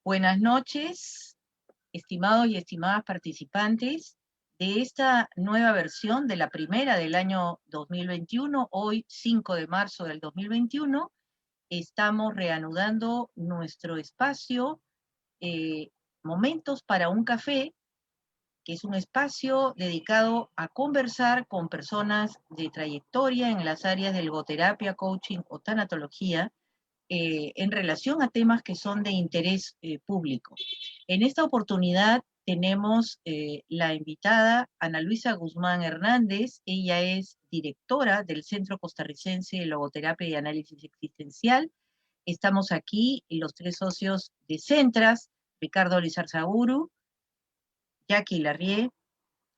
Buenas noches, estimados y estimadas participantes de esta nueva versión de la primera del año 2021. Hoy, 5 de marzo del 2021, estamos reanudando nuestro espacio Momentos para un Café, que es un espacio dedicado a conversar con personas de trayectoria en las áreas de logoterapia, coaching o tanatología, en relación a temas que son de interés público. En esta oportunidad tenemos la invitada Ana Luisa Guzmán Hernández. Ella es directora del Centro Costarricense de Logoterapia y Análisis Existencial. Estamos aquí los tres socios de Centras, Ricardo Lizarzaburu, Jackie Larrié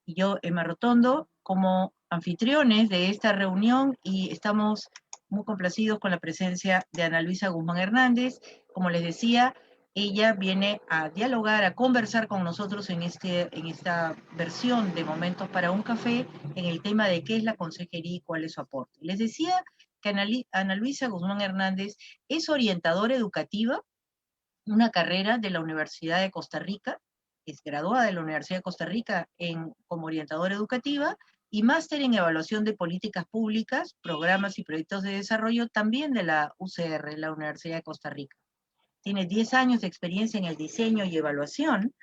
y yo, Emma Rotondo, como anfitriones de esta reunión, y estamos muy complacidos con la presencia de Ana Luisa Guzmán Hernández. Como les decía, ella viene a dialogar, a conversar con nosotros en esta versión de Momentos para un Café, en el tema de qué es la consejería y cuál es su aporte. Les decía que Ana Luisa Guzmán Hernández es orientadora educativa, una carrera de la Universidad de Costa Rica, es graduada de la Universidad de Costa Rica como orientadora educativa, y máster en evaluación de políticas públicas, programas y proyectos de desarrollo, también de la UCR, la Universidad de Costa Rica. Tiene 10 años de experiencia en el diseño y evaluación,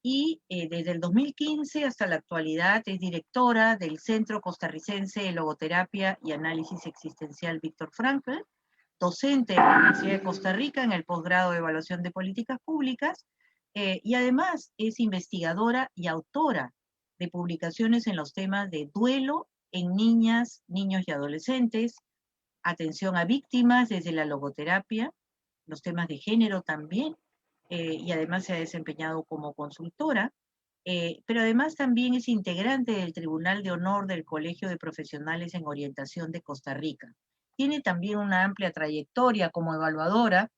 y desde el 2015 hasta la actualidad es directora del Centro Costarricense de Logoterapia y Análisis Existencial Víctor Frankl, docente de la Universidad de Costa Rica en el posgrado de Evaluación de Políticas Públicas, y además es investigadora y autora de publicaciones en los temas de duelo en niñas, niños y adolescentes, atención a víctimas desde la logoterapia, los temas de género también, y además se ha desempeñado como consultora, pero además también es integrante del Tribunal de Honor del Colegio de Profesionales en Orientación de Costa Rica. Tiene también una amplia trayectoria como evaluadora,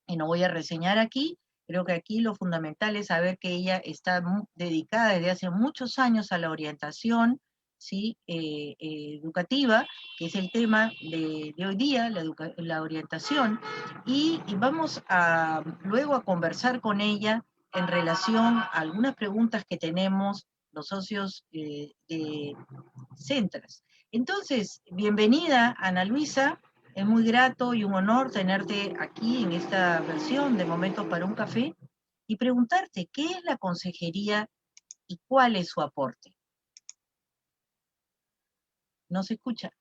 y no voy a reseñar aquí. Creo que aquí lo fundamental es saber que ella está dedicada desde hace muchos años a la orientación, ¿sí? Educativa, que es el tema de hoy día, la orientación, y vamos luego a conversar con ella en relación a algunas preguntas que tenemos los socios de Centras. Entonces, bienvenida, Ana Luisa. Es muy grato y un honor tenerte aquí en esta versión de Momentos para un Café y preguntarte qué es la consejería y cuál es su aporte. ¿No se escucha?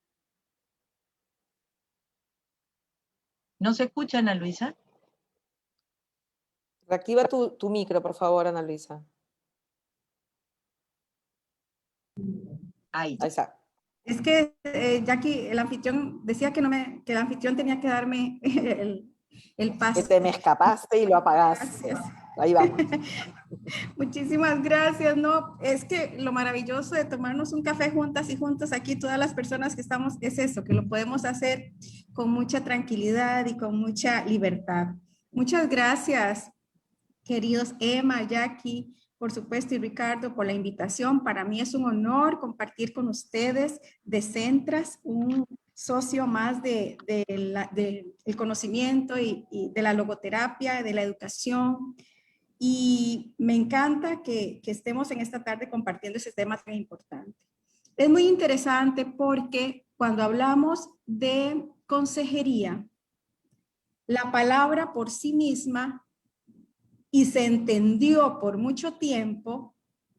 ¿No se escucha, Ana Luisa? Reactiva tu micro, por favor, Ana Luisa. Ahí. Ahí está. Es que Jackie, el anfitrión decía que el anfitrión tenía que darme el paso. Que te me escapaste y lo apagaste. Gracias. Ahí vamos. Muchísimas gracias. No, es que lo maravilloso de tomarnos un café juntas y juntos aquí, todas las personas que estamos, es eso, que lo podemos hacer con mucha tranquilidad y con mucha libertad. Muchas gracias, queridos Emma, Jackie, por supuesto, y Ricardo, por la invitación. Para mí es un honor compartir con ustedes de Centras, un socio más del conocimiento y de la logoterapia, de la educación. Y me encanta que estemos en esta tarde compartiendo ese tema tan importante. Es muy interesante porque cuando hablamos de consejería, la palabra por sí misma, y se entendió por mucho tiempo,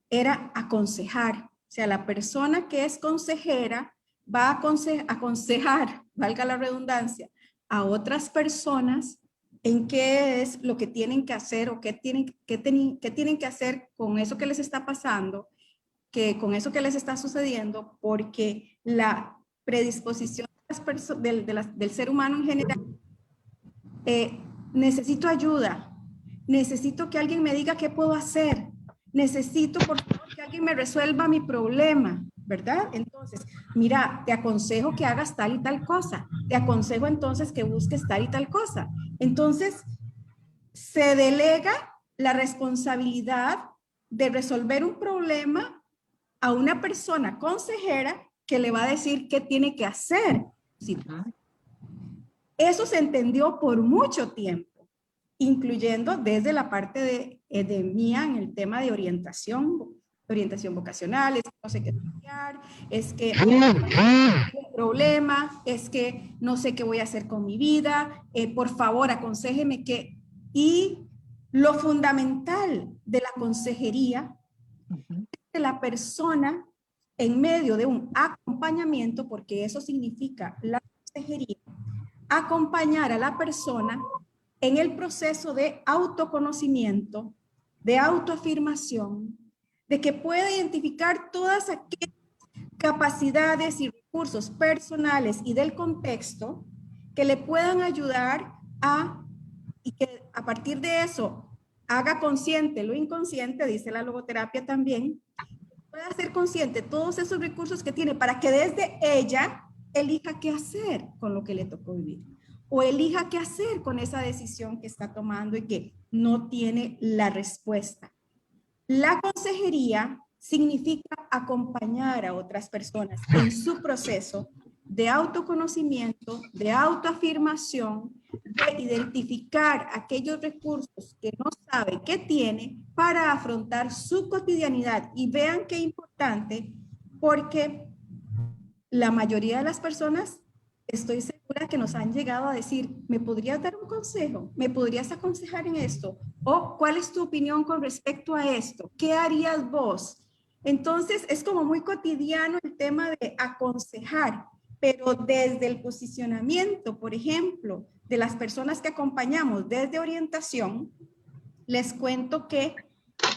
era aconsejar. O sea, la persona que es consejera va a aconsejar, valga la redundancia, a otras personas en qué es lo que tienen que hacer o qué tienen que hacer con eso que les está pasando, con eso que les está sucediendo, porque la predisposición del ser humano en general, necesito ayuda, necesito que alguien me diga qué puedo hacer, necesito por favor que alguien me resuelva mi problema, ¿verdad? Entonces, mira, te aconsejo que hagas tal y tal cosa, te aconsejo entonces que busques tal y tal cosa. Entonces, se delega la responsabilidad de resolver un problema a una persona consejera que le va a decir qué tiene que hacer. Eso se entendió por mucho tiempo. incluyendo desde la parte de mía en el tema de orientación vocacional, es que no sé qué estudiar, es que tengo un problema, es que no sé qué voy a hacer con mi vida, por favor aconséjeme qué. Y lo fundamental de la consejería es que la persona en medio de un acompañamiento, porque eso significa la consejería, acompañar a la persona en el proceso de autoconocimiento, de autoafirmación, de que pueda identificar todas aquellas capacidades y recursos personales y del contexto que le puedan ayudar y que a partir de eso haga consciente lo inconsciente, dice la logoterapia también, pueda ser consciente de todos esos recursos que tiene para que desde ella elija qué hacer con lo que le tocó vivir o elija qué hacer con esa decisión que está tomando y que no tiene la respuesta. La consejería significa acompañar a otras personas en su proceso de autoconocimiento, de autoafirmación, de identificar aquellos recursos que no sabe que tiene para afrontar su cotidianidad. Y vean qué importante, porque la mayoría de las personas, estoy segura que nos han llegado a decir, ¿me podrías dar un consejo? ¿Me podrías aconsejar en esto? ¿O cuál es tu opinión con respecto a esto? ¿Qué harías vos? Entonces, es como muy cotidiano el tema de aconsejar, pero desde el posicionamiento, por ejemplo, de las personas que acompañamos desde orientación, les cuento que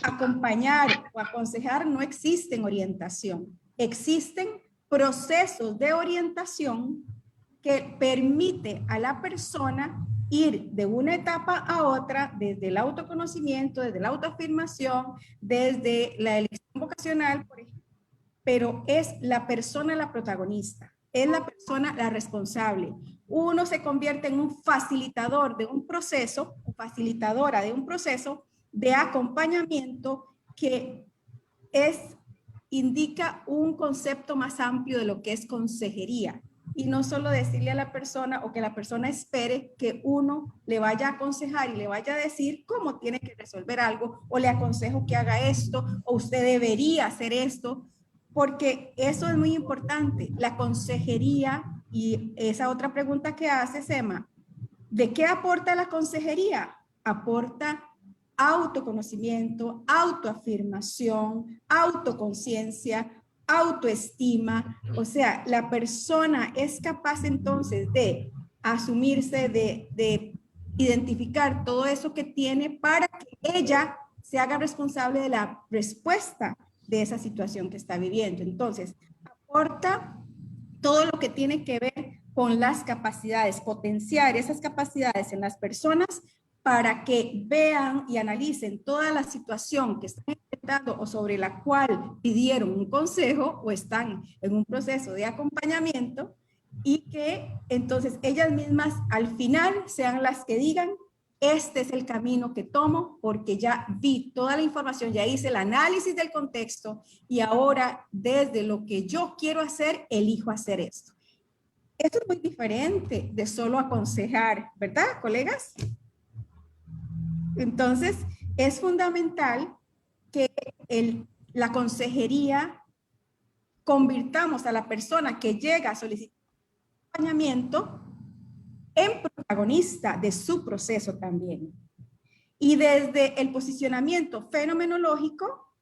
acompañar o aconsejar no existe en orientación. Existen procesos de orientación que permite a la persona ir de una etapa a otra, desde el autoconocimiento, desde la autoafirmación, desde la elección vocacional, por ejemplo, pero es la persona la protagonista, es la persona la responsable. Uno se convierte en un facilitador de un proceso, o facilitadora de un proceso de acompañamiento que indica un concepto más amplio de lo que es consejería. Y no solo decirle a la persona o que la persona espere que uno le vaya a aconsejar y le vaya a decir cómo tiene que resolver algo, o le aconsejo que haga esto, o usted debería hacer esto, porque eso es muy importante. La consejería, y esa otra pregunta que hace Sema, ¿de qué aporta la consejería? Aporta autoconocimiento, autoafirmación, autoconciencia, autoestima. O sea, la persona es capaz entonces de asumirse, de identificar todo eso que tiene para que ella se haga responsable de la respuesta de esa situación que está viviendo. Entonces, aporta todo lo que tiene que ver con las capacidades, potenciar esas capacidades en las personas para que vean y analicen toda la situación que están enfrentando o sobre la cual pidieron un consejo o están en un proceso de acompañamiento, y que entonces ellas mismas al final sean las que digan, este es el camino que tomo porque ya vi toda la información, ya hice el análisis del contexto y ahora desde lo que yo quiero hacer, elijo hacer esto. Esto es muy diferente de solo aconsejar, ¿verdad, colegas? Entonces, es fundamental que la consejería convirtamos a la persona que llega a solicitar acompañamiento en protagonista de su proceso también. Y desde el posicionamiento fenomenológico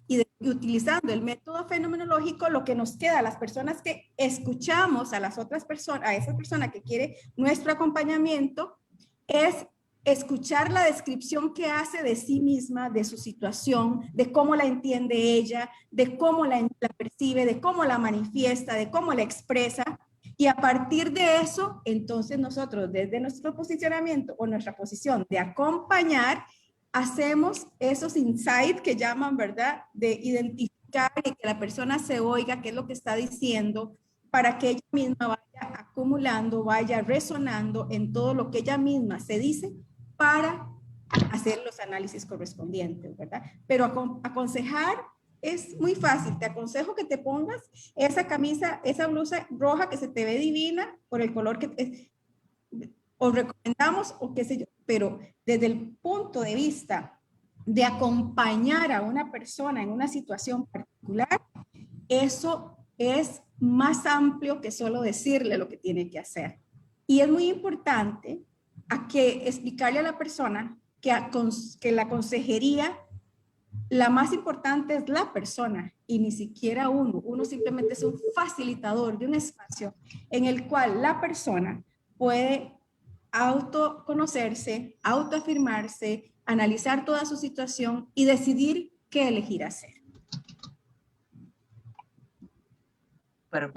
y utilizando el método fenomenológico, lo que nos queda a las personas que escuchamos a las otras personas, a esa persona que quiere nuestro acompañamiento, es escuchar la descripción que hace de sí misma, de su situación, de cómo la entiende ella, de cómo la percibe, de cómo la manifiesta, de cómo la expresa. Y a partir de eso, entonces nosotros desde nuestro posicionamiento o nuestra posición de acompañar, hacemos esos insights que llaman, ¿verdad? De identificar y que la persona se oiga qué es lo que está diciendo, para que ella misma vaya acumulando, vaya resonando en todo lo que ella misma se dice para hacer los análisis correspondientes, ¿verdad? Pero aconsejar es muy fácil. Te aconsejo que te pongas esa camisa, esa blusa roja que se te ve divina por el color que os recomendamos, o qué sé yo. pero desde el punto de vista de acompañar a una persona en una situación particular, eso es más amplio que solo decirle lo que tiene que hacer. Y es muy importante explicarle a la persona que la consejería, la más importante es la persona y ni siquiera uno. Uno simplemente es un facilitador de un espacio en el cual la persona puede autoconocerse, autoafirmarse, analizar toda su situación y decidir qué elegir hacer. Pero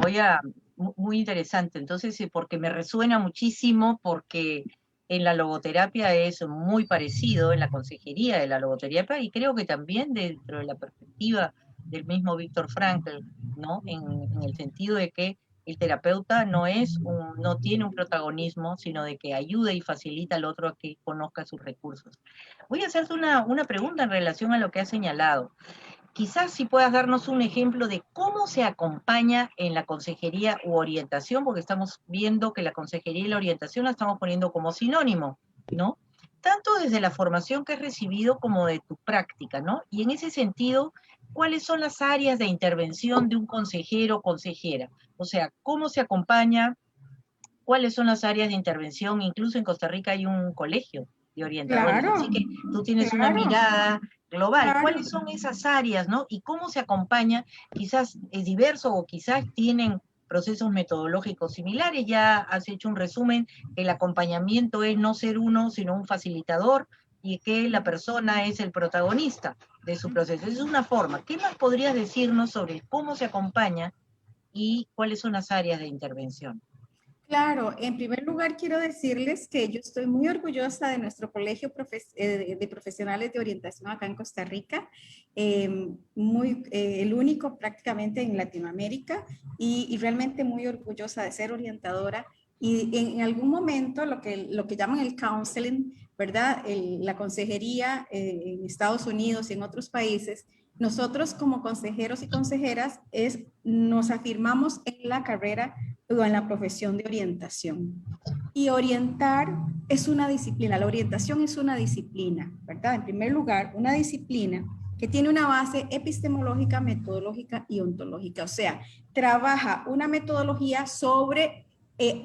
muy interesante, entonces, porque me resuena muchísimo, porque en la logoterapia es muy parecido, en la consejería de la logoterapia, y creo que también dentro de la perspectiva del mismo Víctor Frankl, ¿no? En el sentido de que el terapeuta no tiene un protagonismo, sino de que ayuda y facilita al otro a que conozca sus recursos. Voy a hacerte una pregunta en relación a lo que has señalado. Quizás si puedas darnos un ejemplo de cómo se acompaña en la consejería u orientación, porque estamos viendo que la consejería y la orientación la estamos poniendo como sinónimo, ¿no? Tanto desde la formación que has recibido como de tu práctica, ¿no? Y en ese sentido, ¿cuáles son las áreas de intervención de un consejero o consejera? O sea, ¿cómo se acompaña? ¿Cuáles son las áreas de intervención? Incluso en Costa Rica hay un colegio de orientadores, Claro, así que tú tienes una claro, mirada global. claro. ¿Cuáles son esas áreas, no? Y cómo se acompaña, quizás es diverso o quizás tienen procesos metodológicos similares. Ya has hecho un resumen, que el acompañamiento es no ser uno, sino un facilitador, y que la persona es el protagonista de su proceso. Esa es una forma. ¿Qué más podrías decirnos sobre cómo se acompaña y cuáles son las áreas de intervención? Claro, en primer lugar quiero decirles que yo estoy muy orgullosa de nuestro colegio de profesionales de orientación acá en Costa Rica, el único prácticamente en Latinoamérica y realmente muy orgullosa de ser orientadora y en algún momento lo que llaman el counseling, ¿verdad? La consejería en Estados Unidos y en otros países. Nosotros como consejeros y consejeras nos afirmamos en la carrera o en la profesión de orientación. Y orientar es una disciplina, la orientación es una disciplina, ¿verdad? En primer lugar, una disciplina que tiene una base epistemológica, metodológica y ontológica. O sea, trabaja una metodología sobre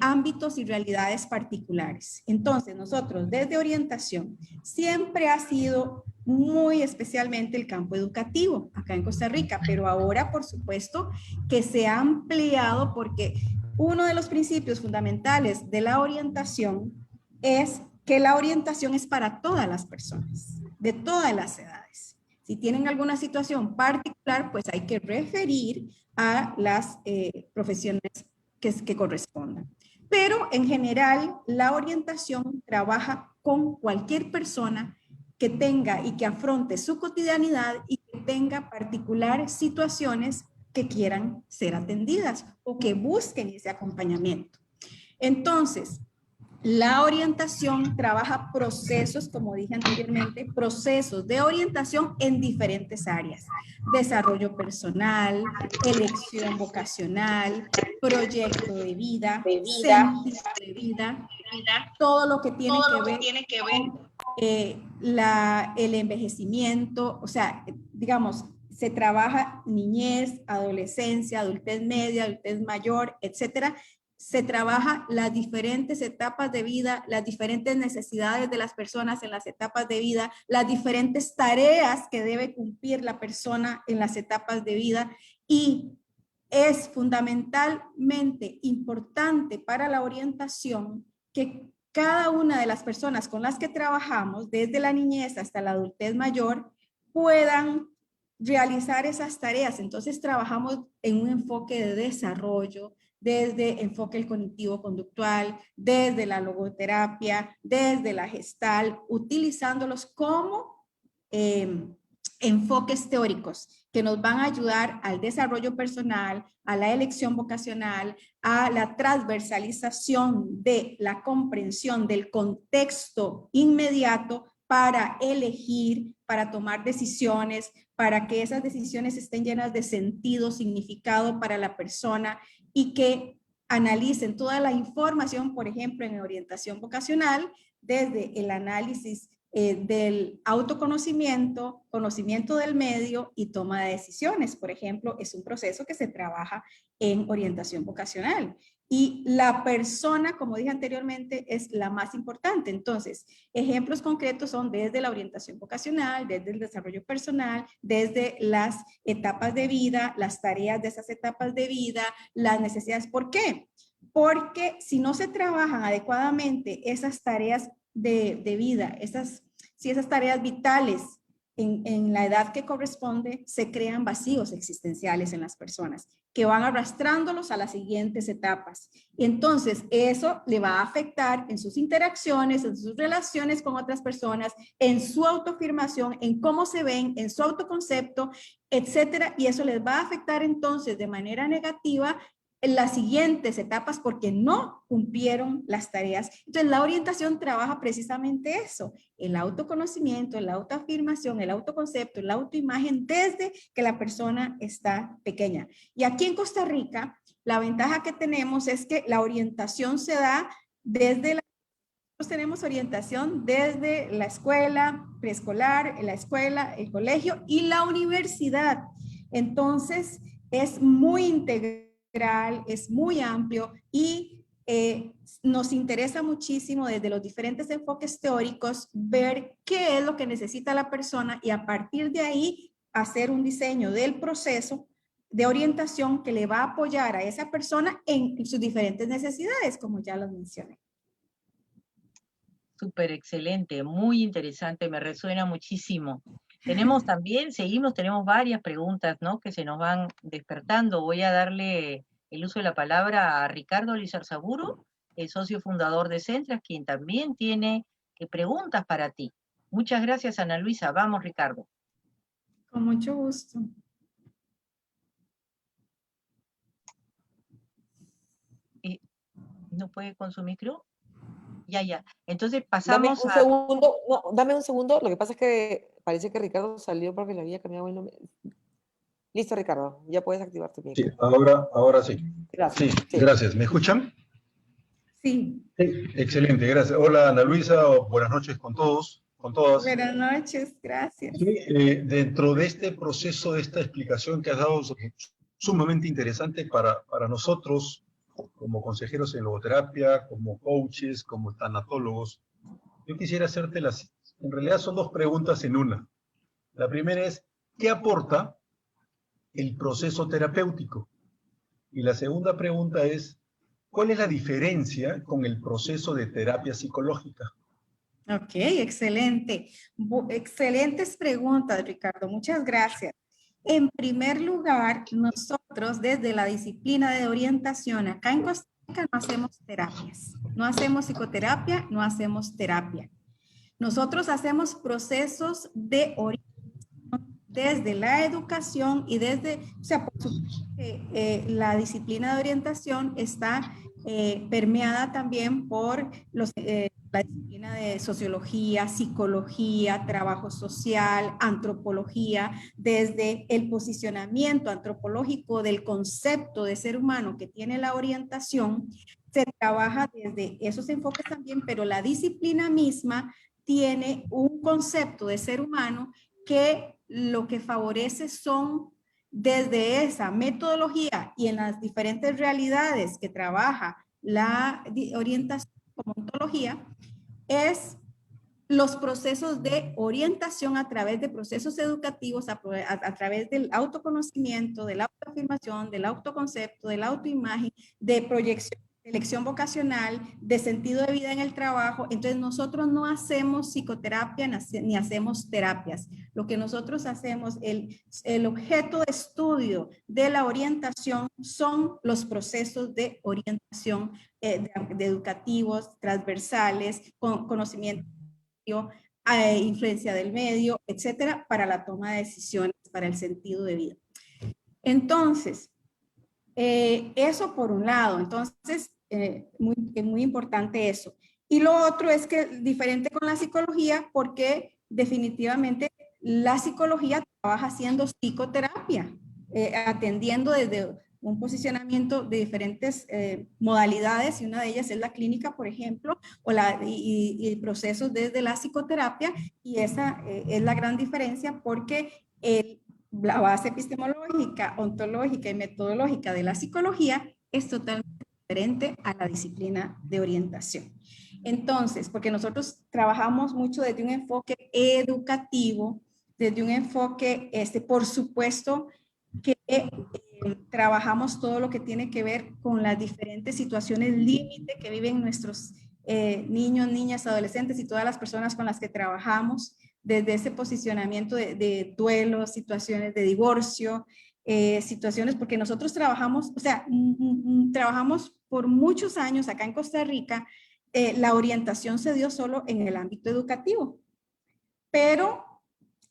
ámbitos y realidades particulares. Entonces, nosotros desde orientación siempre ha sido muy especialmente el campo educativo acá en Costa Rica, pero ahora, por supuesto, que se ha ampliado porque uno de los principios fundamentales de la orientación es que la orientación es para todas las personas, de todas las edades. Si tienen alguna situación particular, pues hay que referir a las profesiones que correspondan. Pero en general, la orientación trabaja con cualquier persona que tenga y que afronte su cotidianidad y que tenga particulares situaciones que quieran ser atendidas o que busquen ese acompañamiento. Entonces, la orientación trabaja procesos, como dije anteriormente, procesos de orientación en diferentes áreas. Desarrollo personal, elección vocacional, proyecto de vida, sentido de vida, todo lo que tiene que ver con el envejecimiento, o sea, digamos, se trabaja niñez, adolescencia, adultez media, adultez mayor, etcétera. Se trabaja las diferentes etapas de vida, las diferentes necesidades de las personas en las etapas de vida, las diferentes tareas que debe cumplir la persona en las etapas de vida y es fundamentalmente importante para la orientación que cada una de las personas con las que trabajamos, desde la niñez hasta la adultez mayor, puedan realizar esas tareas. Entonces trabajamos en un enfoque de desarrollo, desde enfoque cognitivo-conductual, desde la logoterapia, desde la gestal, utilizándolos como enfoques teóricos que nos van a ayudar al desarrollo personal, a la elección vocacional, a la transversalización de la comprensión del contexto inmediato para elegir, para tomar decisiones, para que esas decisiones estén llenas de sentido, significado para la persona y que analicen toda la información, por ejemplo, en orientación vocacional, desde el análisis del autoconocimiento, conocimiento del medio y toma de decisiones. Por ejemplo, es un proceso que se trabaja en orientación vocacional. Y la persona, como dije anteriormente, es la más importante. Entonces, ejemplos concretos son desde la orientación vocacional, desde el desarrollo personal, desde las etapas de vida, las tareas de esas etapas de vida, las necesidades. ¿Por qué? Porque si no se trabajan adecuadamente esas tareas de vida, esas tareas vitales en la edad que corresponde, se crean vacíos existenciales en las personas que van arrastrándolos a las siguientes etapas. Y entonces eso le va a afectar en sus interacciones, en sus relaciones con otras personas, en su autoafirmación, en cómo se ven, en su autoconcepto, etcétera. Y eso les va a afectar entonces de manera negativa en las siguientes etapas porque no cumplieron las tareas. Entonces, la orientación trabaja precisamente eso, el autoconocimiento, la autoafirmación, el autoconcepto, la autoimagen desde que la persona está pequeña. Y aquí en Costa Rica, la ventaja que tenemos es que la orientación se da desde nosotros tenemos orientación desde la escuela preescolar, la escuela, el colegio y la universidad. Entonces, es muy integral, es muy amplio y nos interesa muchísimo desde los diferentes enfoques teóricos ver qué es lo que necesita la persona y a partir de ahí hacer un diseño del proceso de orientación que le va a apoyar a esa persona en sus diferentes necesidades, como ya lo mencioné. Súper excelente, muy interesante, me resuena muchísimo. Tenemos también, tenemos varias preguntas, ¿no?, que se nos van despertando. Voy a darle el uso de la palabra a Ricardo Lizarzaburu, el socio fundador de Centras, quien también tiene preguntas para ti. Muchas gracias, Ana Luisa. Vamos, Ricardo. Con mucho gusto. ¿No puede con su micro? Ya. Entonces pasamos Dame un segundo. Lo que pasa es que parece que Ricardo salió porque le había cambiado el nombre. Listo, Ricardo. Ya puedes activar tu micro. Sí, ahora sí. Gracias. Sí, gracias. ¿Me escuchan? Sí. Sí, excelente, gracias. Hola, Ana Luisa. Buenas noches con todos, con todas. Buenas noches, gracias. Sí, dentro de este proceso, de esta explicación que has dado, sumamente interesante para nosotros, como consejeros en logoterapia, como coaches, como tanatólogos, yo quisiera hacerte en realidad son dos preguntas en una. La primera es, ¿qué aporta el proceso terapéutico? Y la segunda pregunta es, ¿cuál es la diferencia con el proceso de terapia psicológica? Ok, excelente. Excelentes preguntas, Ricardo. Muchas gracias. En primer lugar, nosotros desde la disciplina de orientación acá en Costa Rica no hacemos terapias. No hacemos psicoterapia, no hacemos terapia. Nosotros hacemos procesos de orientación desde la educación y desde, o sea, por supuesto que la disciplina de orientación está permeada también por la disciplina de sociología, psicología, trabajo social, antropología, desde el posicionamiento antropológico del concepto de ser humano que tiene la orientación, se trabaja desde esos enfoques también, pero la disciplina misma tiene un concepto de ser humano que lo que favorece son desde esa metodología y en las diferentes realidades que trabaja la orientación como ontología, es los procesos de orientación a través de procesos educativos, a través del autoconocimiento, de la autoafirmación, del autoconcepto, de la autoimagen, de proyección, elección vocacional, de sentido de vida en el trabajo. Entonces nosotros no hacemos psicoterapia ni hacemos terapias. Lo que nosotros hacemos, el objeto de estudio de la orientación son los procesos de orientación de educativos, transversales, con conocimiento, influencia del medio, etcétera, para la toma de decisiones, para el sentido de vida. Entonces, eso por un lado, entonces, muy importante eso. Y lo otro es que diferente con la psicología, porque definitivamente la psicología trabaja haciendo psicoterapia, atendiendo desde un posicionamiento de diferentes modalidades, y una de ellas es la clínica, por ejemplo, o y procesos desde la psicoterapia, y esa es la gran diferencia, porque la base epistemológica, ontológica y metodológica de la psicología es totalmente diferente a la disciplina de orientación. Entonces, porque nosotros trabajamos mucho desde un enfoque educativo, desde un enfoque, por supuesto, que trabajamos todo lo que tiene que ver con las diferentes situaciones límite que viven nuestros niños, niñas, adolescentes y todas las personas con las que trabajamos, desde ese posicionamiento de duelo, situaciones de divorcio, situaciones, porque nosotros trabajamos, o sea, trabajamos por muchos años acá en Costa Rica. La orientación se dio solo en el ámbito educativo, pero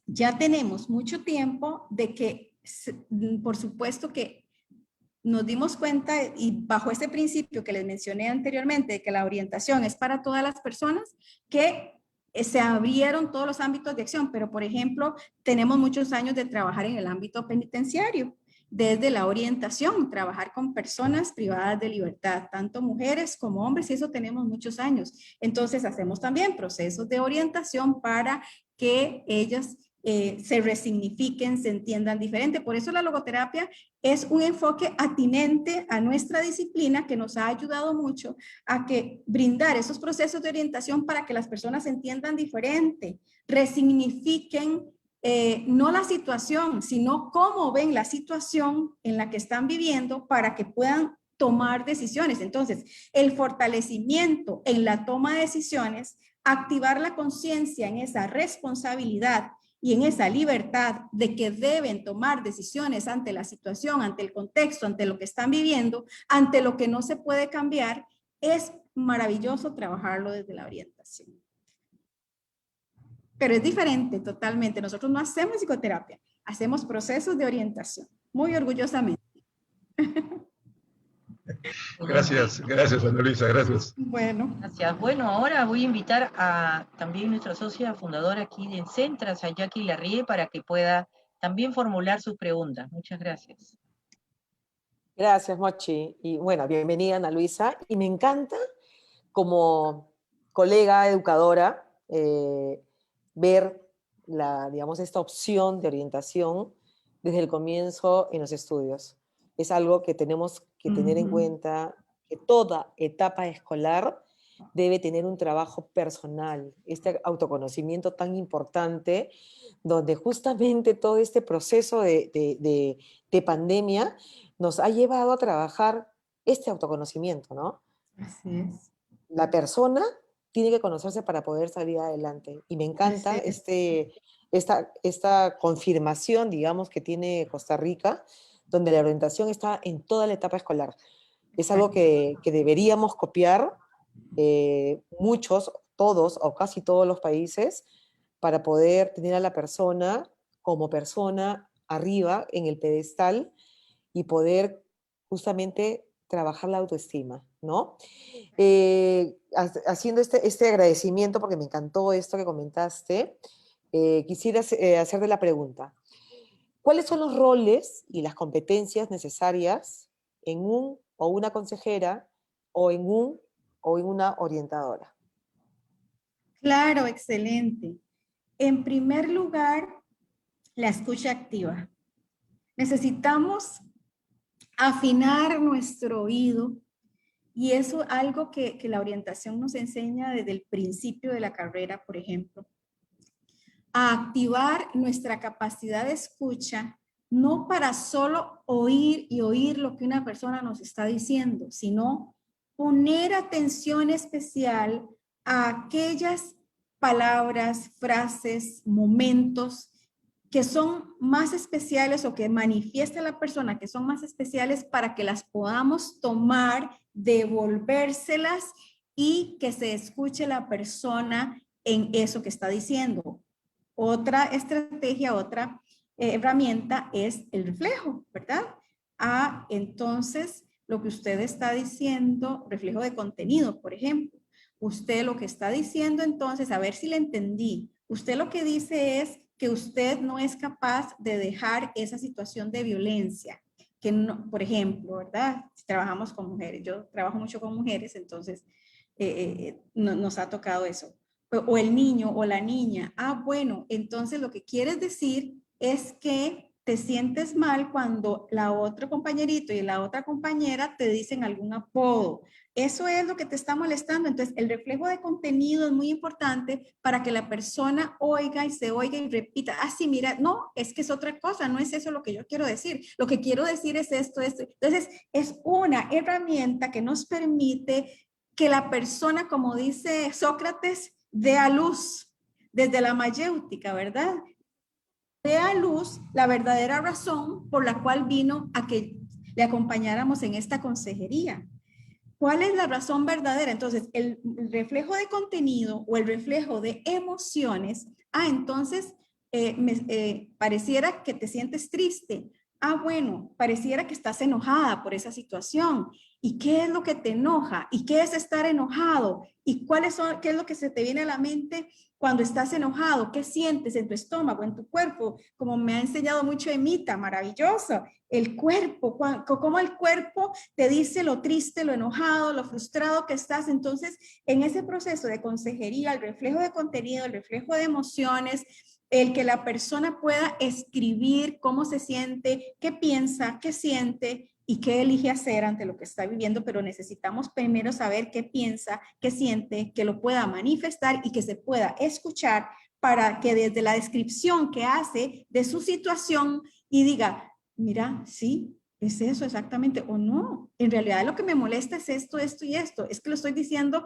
ya tenemos mucho tiempo de que, por supuesto que nos dimos cuenta, y bajo ese principio que les mencioné anteriormente, de que la orientación es para todas las personas, que se abrieron todos los ámbitos de acción, pero por ejemplo, tenemos muchos años de trabajar en el ámbito penitenciario, desde la orientación, trabajar con personas privadas de libertad, tanto mujeres como hombres, y eso tenemos muchos años. Entonces hacemos también procesos de orientación para que ellas se resignifiquen, se entiendan diferente. Por eso la logoterapia es un enfoque atinente a nuestra disciplina, que nos ha ayudado mucho a que brindar esos procesos de orientación para que las personas se entiendan diferente, resignifiquen no la situación, sino cómo ven la situación en la que están viviendo para que puedan tomar decisiones. Entonces, el fortalecimiento en la toma de decisiones, activar la conciencia en esa responsabilidad y en esa libertad de que deben tomar decisiones ante la situación, ante el contexto, ante lo que están viviendo, ante lo que no se puede cambiar, es maravilloso trabajarlo desde la orientación. Pero es diferente totalmente. Nosotros no hacemos psicoterapia, hacemos procesos de orientación, muy orgullosamente. Gracias, gracias, Ana Luisa, gracias. Bueno. Gracias. Bueno, ahora voy a invitar a también nuestra socia fundadora aquí de Encentras, a Jackie Larrie, para que pueda también formular sus preguntas. Muchas gracias. Gracias, Mochi. Y bueno, bienvenida, Ana Luisa. Y me encanta, como colega educadora, ver digamos, esta opción de orientación desde el comienzo en los estudios. Es algo que tenemos que tener en cuenta, que toda etapa escolar debe tener un trabajo personal, este autoconocimiento tan importante, donde justamente todo este proceso de pandemia nos ha llevado a trabajar este autoconocimiento, ¿no? Así es. La persona tiene que conocerse para poder salir adelante. Y me encanta esta confirmación, digamos, que tiene Costa Rica, donde la orientación está en toda la etapa escolar. Es algo que deberíamos copiar muchos, todos o casi todos los países, para poder tener a la persona como persona arriba en el pedestal y poder justamente trabajar la autoestima, ¿no? Haciendo este agradecimiento, porque me encantó esto que comentaste, quisiera hacerte la pregunta. ¿Cuáles son los roles y las competencias necesarias en un o una consejera o en una orientadora? Claro, excelente. En primer lugar, la escucha activa. Necesitamos afinar nuestro oído, y eso es algo que la orientación nos enseña desde el principio de la carrera, por ejemplo, a activar nuestra capacidad de escucha, no para solo oír y oír lo que una persona nos está diciendo, sino poner atención especial a aquellas palabras, frases, momentos que son más especiales o que manifiesta la persona que son más especiales, para que las podamos tomar, devolvérselas y que se escuche la persona en eso que está diciendo. Otra estrategia, otra herramienta es el reflejo, ¿verdad? Entonces, lo que usted está diciendo, reflejo de contenido, por ejemplo. Usted lo que está diciendo, entonces, a ver si le entendí. Usted lo que dice es que usted no es capaz de dejar esa situación de violencia. que no, por ejemplo, ¿verdad? Si trabajamos con mujeres, yo trabajo mucho con mujeres, entonces nos ha tocado eso. O el niño o la niña, bueno, entonces lo que quieres decir es que te sientes mal cuando la otra compañerito y la otra compañera te dicen algún apodo. Eso es lo que te está molestando. Entonces, el reflejo de contenido es muy importante para que la persona oiga y se oiga y repita, sí, mira, no, es que es otra cosa, no es eso lo que yo quiero decir. Lo que quiero decir es esto, esto. Entonces, es una herramienta que nos permite que la persona, como dice Sócrates, dé a luz desde la mayéutica, ¿verdad? Dé a luz la verdadera razón por la cual vino a que le acompañáramos en esta consejería. ¿Cuál es la razón verdadera? Entonces, el reflejo de contenido o el reflejo de emociones, entonces pareciera que te sientes triste. Bueno, pareciera que estás enojada por esa situación. ¿Y qué es lo que te enoja? ¿Y qué es estar enojado? ¿Y qué es lo que se te viene a la mente cuando estás enojado? ¿Qué sientes en tu estómago, en tu cuerpo? Como me ha enseñado mucho Emita, maravilloso. El cuerpo, cómo el cuerpo te dice lo triste, lo enojado, lo frustrado que estás. Entonces, en ese proceso de consejería, el reflejo de contenido, el reflejo de emociones, el que la persona pueda escribir cómo se siente, qué piensa, qué siente y qué elige hacer ante lo que está viviendo, pero necesitamos primero saber qué piensa, qué siente, que lo pueda manifestar y que se pueda escuchar para que desde la descripción que hace de su situación y diga, mira, sí, es eso exactamente, o no, en realidad lo que me molesta es esto, esto y esto, es que lo estoy diciendo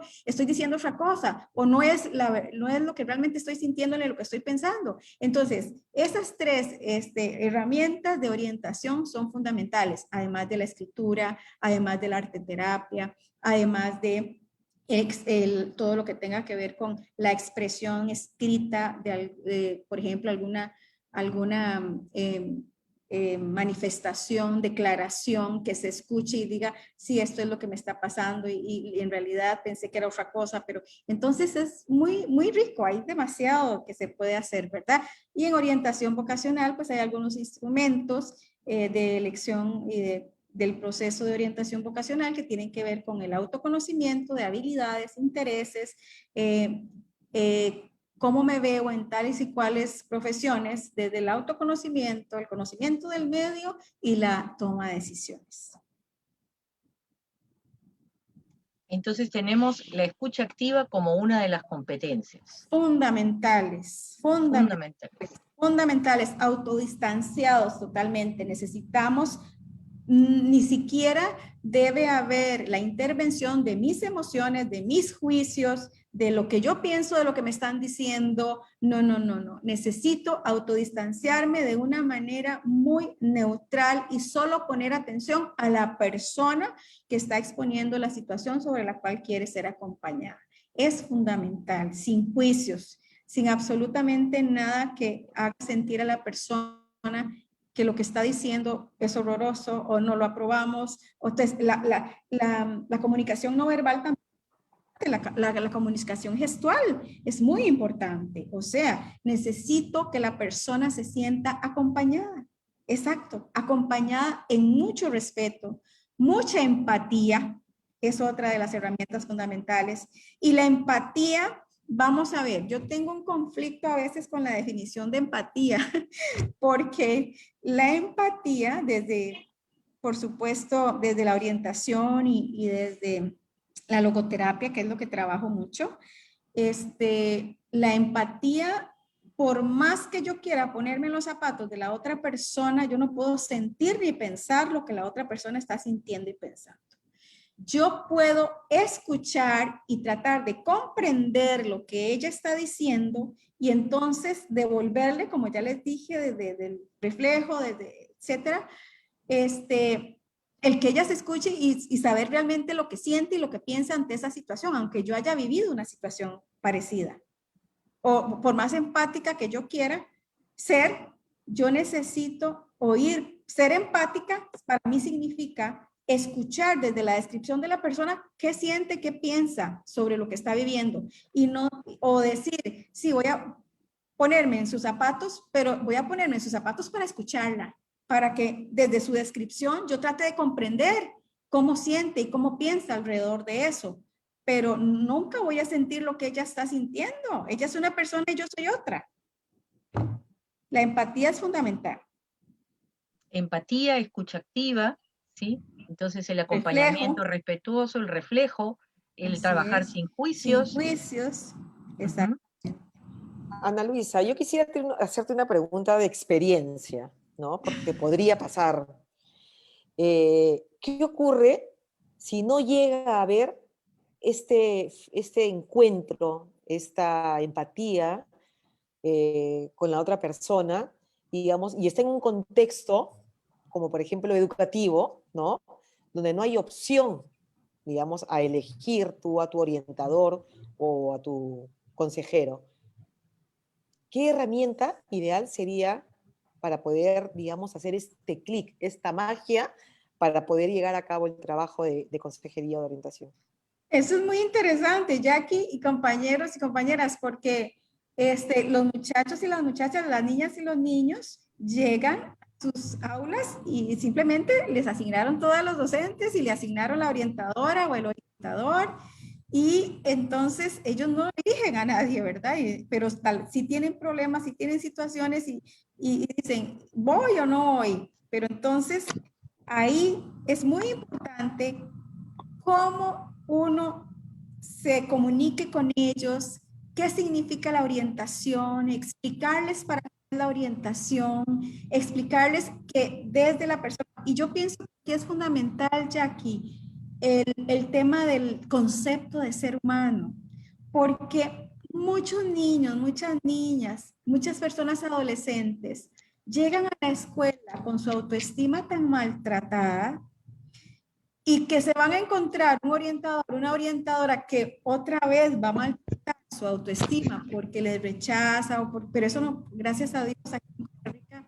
otra cosa, o no es lo que realmente estoy sintiendo ni lo que estoy pensando. Entonces, esas tres herramientas de orientación son fundamentales, además de la escritura, además de la arteterapia, además de todo lo que tenga que ver con la expresión escrita por ejemplo, alguna manifestación, declaración, que se escuche y diga, sí, esto es lo que me está pasando y en realidad pensé que era otra cosa, pero entonces es muy, muy rico, hay demasiado que se puede hacer, ¿verdad? Y en orientación vocacional, pues hay algunos instrumentos de elección y del proceso de orientación vocacional que tienen que ver con el autoconocimiento de habilidades, intereses, cómo me veo en tales y cuales profesiones, desde el autoconocimiento, el conocimiento del medio y la toma de decisiones. Entonces tenemos la escucha activa como una de las competencias. Fundamentales, autodistanciados totalmente. Necesitamos, ni siquiera debe haber la intervención de mis emociones, de mis juicios, de lo que yo pienso, de lo que me están diciendo. No. Necesito autodistanciarme de una manera muy neutral y solo poner atención a la persona que está exponiendo la situación sobre la cual quiere ser acompañada. Es fundamental, sin juicios, sin absolutamente nada que haga sentir a la persona que lo que está diciendo es horroroso o no lo aprobamos. Entonces, la comunicación no verbal también. La comunicación gestual es muy importante. O sea, necesito que la persona se sienta acompañada. Exacto, acompañada en mucho respeto, mucha empatía, es otra de las herramientas fundamentales. Y la empatía, vamos a ver, yo tengo un conflicto a veces con la definición de empatía, porque la empatía por supuesto, desde la orientación y desde la logoterapia, que es lo que trabajo mucho, la empatía, por más que yo quiera ponerme en los zapatos de la otra persona, yo no puedo sentir ni pensar lo que la otra persona está sintiendo y pensando. Yo puedo escuchar y tratar de comprender lo que ella está diciendo y entonces devolverle, como ya les dije, desde el reflejo, etcétera, el que ella se escuche y saber realmente lo que siente y lo que piensa ante esa situación, aunque yo haya vivido una situación parecida. O por más empática que yo quiera ser, yo necesito oír. Ser empática para mí significa escuchar desde la descripción de la persona qué siente, qué piensa sobre lo que está viviendo y no, o decir, sí, voy a ponerme en sus zapatos, pero voy a ponerme en sus zapatos para escucharla. para que desde su descripción yo trate de comprender cómo siente y cómo piensa alrededor de eso. Pero nunca voy a sentir lo que ella está sintiendo. Ella es una persona y yo soy otra. La empatía es fundamental. Empatía, escucha activa, ¿sí? Entonces el acompañamiento Reflejo. respetuoso, el reflejo, el Así trabajar es. sin Sin juicios. juicios. Ujú. Exacto. Ana Luisa, yo quisiera hacerte una pregunta de experiencia, ¿no? Porque podría pasar. ¿Qué ocurre si no llega a haber este encuentro, esta empatía con la otra persona, digamos, y está en un contexto, como por ejemplo educativo, ¿no? Donde no hay opción, digamos, a elegir tú a tu orientador o a tu consejero? ¿Qué herramienta ideal sería para poder, digamos, hacer este clic, esta magia, para poder llegar a cabo el trabajo de consejería de orientación? Eso es muy interesante, Jackie y compañeros y compañeras, porque los muchachos y las muchachas, las niñas y los niños llegan a sus aulas y simplemente les asignaron todos los docentes y le asignaron la orientadora o el orientador, y entonces ellos no eligen a nadie, ¿verdad? Pero si tienen problemas, si tienen situaciones y dicen, ¿voy o no voy? Pero entonces ahí es muy importante cómo uno se comunique con ellos, qué significa la orientación, explicarles para qué es la orientación, explicarles que desde la persona, y yo pienso que es fundamental, Jackie, el tema del concepto de ser humano, porque muchos niños, muchas niñas, muchas personas adolescentes llegan a la escuela con su autoestima tan maltratada y que se van a encontrar un orientador, una orientadora que otra vez va a maltratar su autoestima porque les rechaza, pero eso no, gracias a Dios, aquí en Costa Rica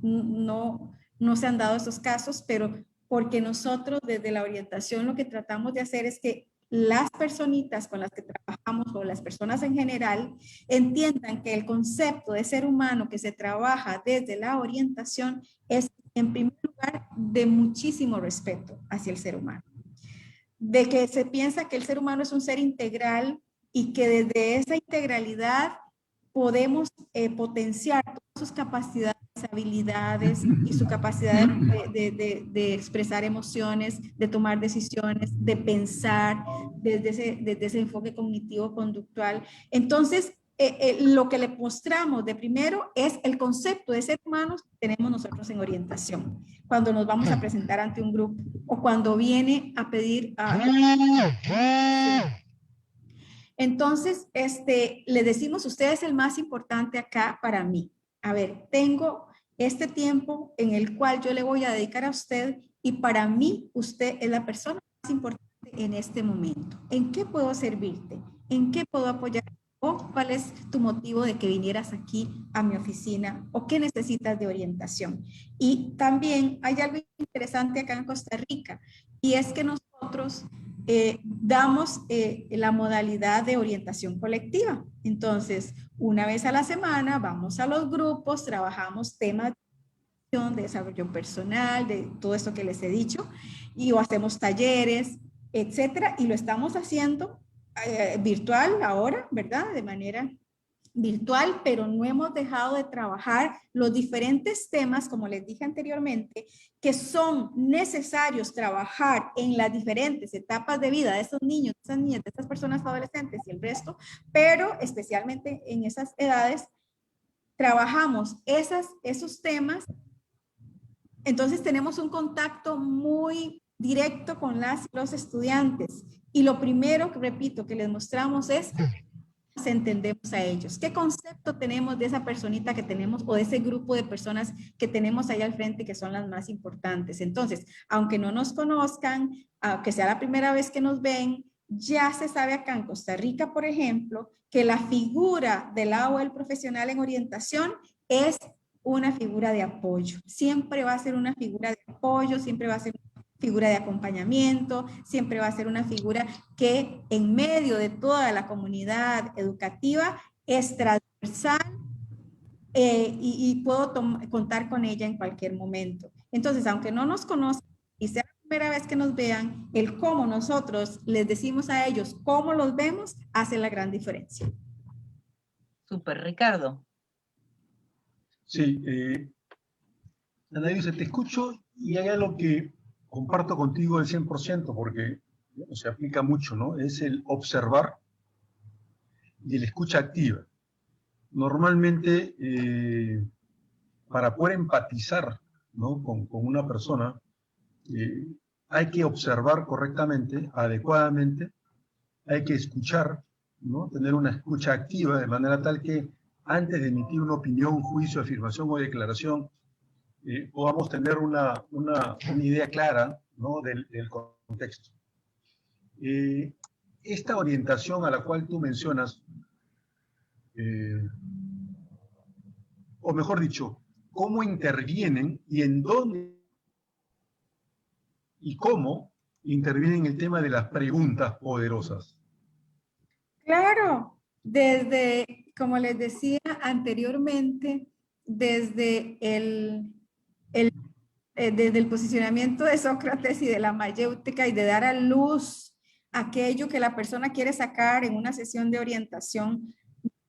no se han dado esos casos, pero porque nosotros desde la orientación lo que tratamos de hacer es que las personitas con las que trabajamos o las personas en general entiendan que el concepto de ser humano que se trabaja desde la orientación es en primer lugar de muchísimo respeto hacia el ser humano, de que se piensa que el ser humano es un ser integral y que desde esa integralidad podemos potenciar todas sus capacidades, habilidades y su capacidad de expresar emociones, de tomar decisiones, de pensar desde ese enfoque cognitivo-conductual. Entonces, lo que le mostramos de primero es el concepto de ser humanos que tenemos nosotros en orientación, cuando nos vamos a presentar ante un grupo o cuando viene a pedir entonces, le decimos, usted es el más importante acá para mí. A ver, tengo este tiempo en el cual yo le voy a dedicar a usted y para mí usted es la persona más importante en este momento. ¿En qué puedo servirte? ¿En qué puedo apoyar? ¿O cuál es tu motivo de que vinieras aquí a mi oficina? ¿O qué necesitas de orientación? Y también hay algo interesante acá en Costa Rica y es que nosotros damos la modalidad de orientación colectiva. Entonces, una vez a la semana vamos a los grupos, trabajamos temas de desarrollo personal, de todo esto que les he dicho, y o hacemos talleres, etcétera, y lo estamos haciendo virtual ahora, ¿verdad? De manera virtual, pero no hemos dejado de trabajar los diferentes temas, como les dije anteriormente, que son necesarios trabajar en las diferentes etapas de vida de esos niños, de esas niñas, de esas personas adolescentes y el resto, pero especialmente en esas edades, trabajamos esos temas. Entonces tenemos un contacto muy directo con los estudiantes y lo primero que repito que les mostramos es entendemos a ellos, qué concepto tenemos de esa personita que tenemos o de ese grupo de personas que tenemos ahí al frente que son las más importantes. Entonces, aunque no nos conozcan, aunque sea la primera vez que nos ven, ya se sabe acá en Costa Rica, por ejemplo, que la figura del o el profesional en orientación es una figura de apoyo. Siempre va a ser una figura de apoyo, siempre va a ser figura de acompañamiento, siempre va a ser una figura que en medio de toda la comunidad educativa es transversal y puedo contar con ella en cualquier momento. Entonces, aunque no nos conozcan y sea la primera vez que nos vean, el cómo nosotros les decimos a ellos cómo los vemos hace la gran diferencia. Súper, Ricardo. Sí, Ana Luisa, te escucho y hay algo que comparto contigo al 100% porque bueno, se aplica mucho, ¿no? Es el observar y el escucha activa. Normalmente, para poder empatizar, ¿no? con una persona, hay que observar correctamente, adecuadamente, hay que escuchar, ¿no? Tener una escucha activa de manera tal que antes de emitir una opinión, juicio, afirmación o declaración, podamos tener una idea clara, ¿no? del contexto. Esta orientación a la cual tú mencionas, o mejor dicho, cómo intervienen y en dónde y cómo intervienen el tema de las preguntas poderosas. Claro, desde, como les decía anteriormente, desde desde el posicionamiento de Sócrates y de la mayéutica y de dar a luz aquello que la persona quiere sacar en una sesión de orientación,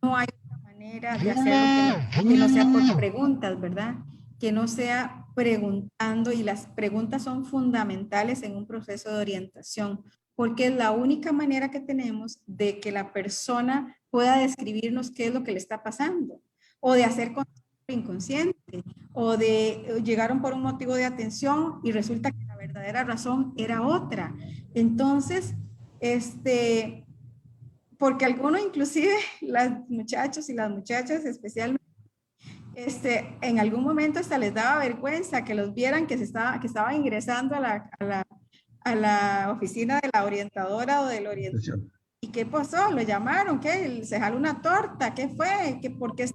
no hay otra manera de hacerlo que no sea por preguntas, ¿verdad? Que no sea preguntando, y las preguntas son fundamentales en un proceso de orientación, porque es la única manera que tenemos de que la persona pueda describirnos qué es lo que le está pasando, o de hacer inconsciente, o de llegaron por un motivo de atención y resulta que la verdadera razón era otra. Entonces, porque algunos, inclusive los muchachos y las muchachas especialmente, en algún momento hasta les daba vergüenza que los vieran que estaban ingresando a la oficina de la orientadora o del orientador. ¿Y qué pasó? ¿Lo llamaron? ¿Qué? ¿Se jaló una torta? ¿Qué fue? ¿Por qué?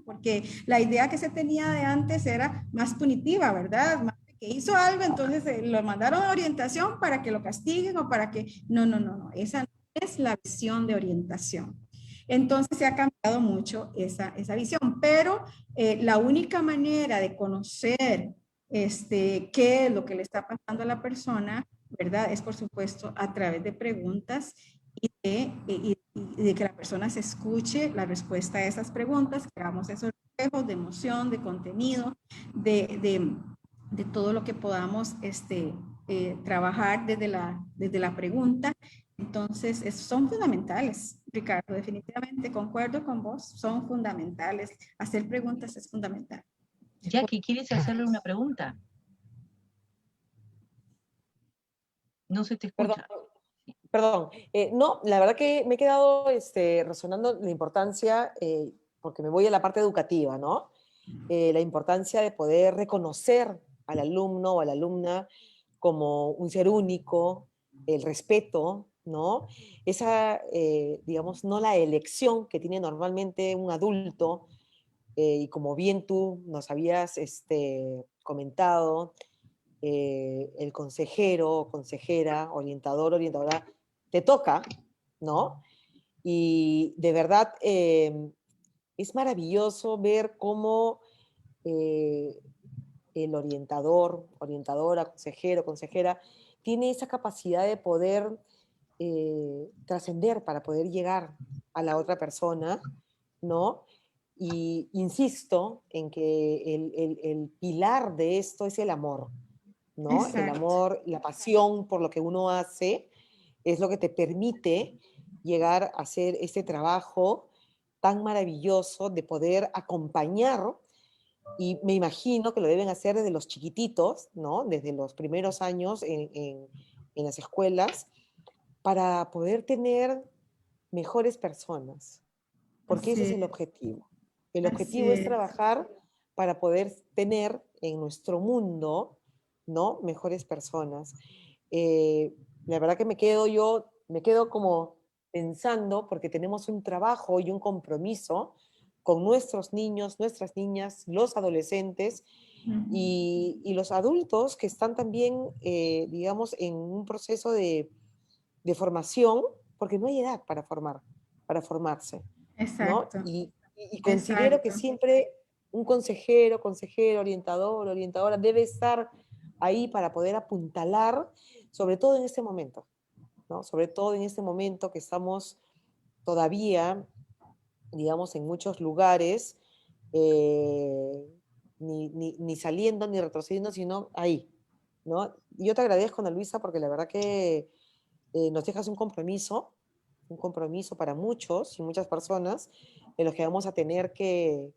Porque la idea que se tenía de antes era más punitiva, ¿verdad? Más que hizo algo, entonces lo mandaron a orientación para que lo castiguen o para que... No, no, no, no. Esa no es la visión de orientación. Entonces se ha cambiado mucho esa visión, pero la única manera de conocer qué es lo que le está pasando a la persona, ¿verdad? Es por supuesto a través de preguntas y de que la persona se escuche la respuesta a esas preguntas, que hagamos esos reflejos de emoción, de contenido, de todo lo que podamos trabajar desde la pregunta. Entonces, son fundamentales, Ricardo, definitivamente concuerdo con vos, son fundamentales. Hacer preguntas es fundamental. Jackie, ¿quieres hacerle una pregunta? No se te escucha. Perdón. No, la verdad que me he quedado resonando la importancia, porque me voy a la parte educativa, ¿no? La importancia de poder reconocer al alumno o a la alumna como un ser único, el respeto, ¿no? Esa, digamos, no la elección que tiene normalmente un adulto, y como bien tú nos habías comentado, el consejero, consejera, orientador, orientadora, te toca, ¿no? Y de verdad es maravilloso ver cómo el orientador, orientadora, consejero, consejera, tiene esa capacidad de poder trascender para poder llegar a la otra persona, ¿no? Y insisto en que el pilar de esto es el amor, ¿no? Exacto. El amor, la pasión por lo que uno hace es lo que te permite llegar a hacer este trabajo tan maravilloso de poder acompañar, y me imagino que lo deben hacer desde los chiquititos, ¿no? Desde los primeros años en las escuelas, para poder tener mejores personas, porque ese es el objetivo. El objetivo es trabajar para poder tener en nuestro mundo, ¿no? Mejores personas. La verdad que me quedo como pensando, porque tenemos un trabajo y un compromiso con nuestros niños, nuestras niñas, los adolescentes y los adultos que están también, digamos, en un proceso de formación, porque no hay edad para formarse, ¿no? Exacto. Y Y considero que Exacto. siempre un consejero, orientador, orientadora debe estar ahí para poder apuntalar, sobre todo en este momento, ¿no? Sobre todo en este momento que estamos todavía, digamos, en muchos lugares, ni saliendo ni retrocediendo, sino ahí, ¿no? Y yo te agradezco, Ana Luisa, porque la verdad que nos dejas un compromiso para muchos y muchas personas en los que vamos a tener que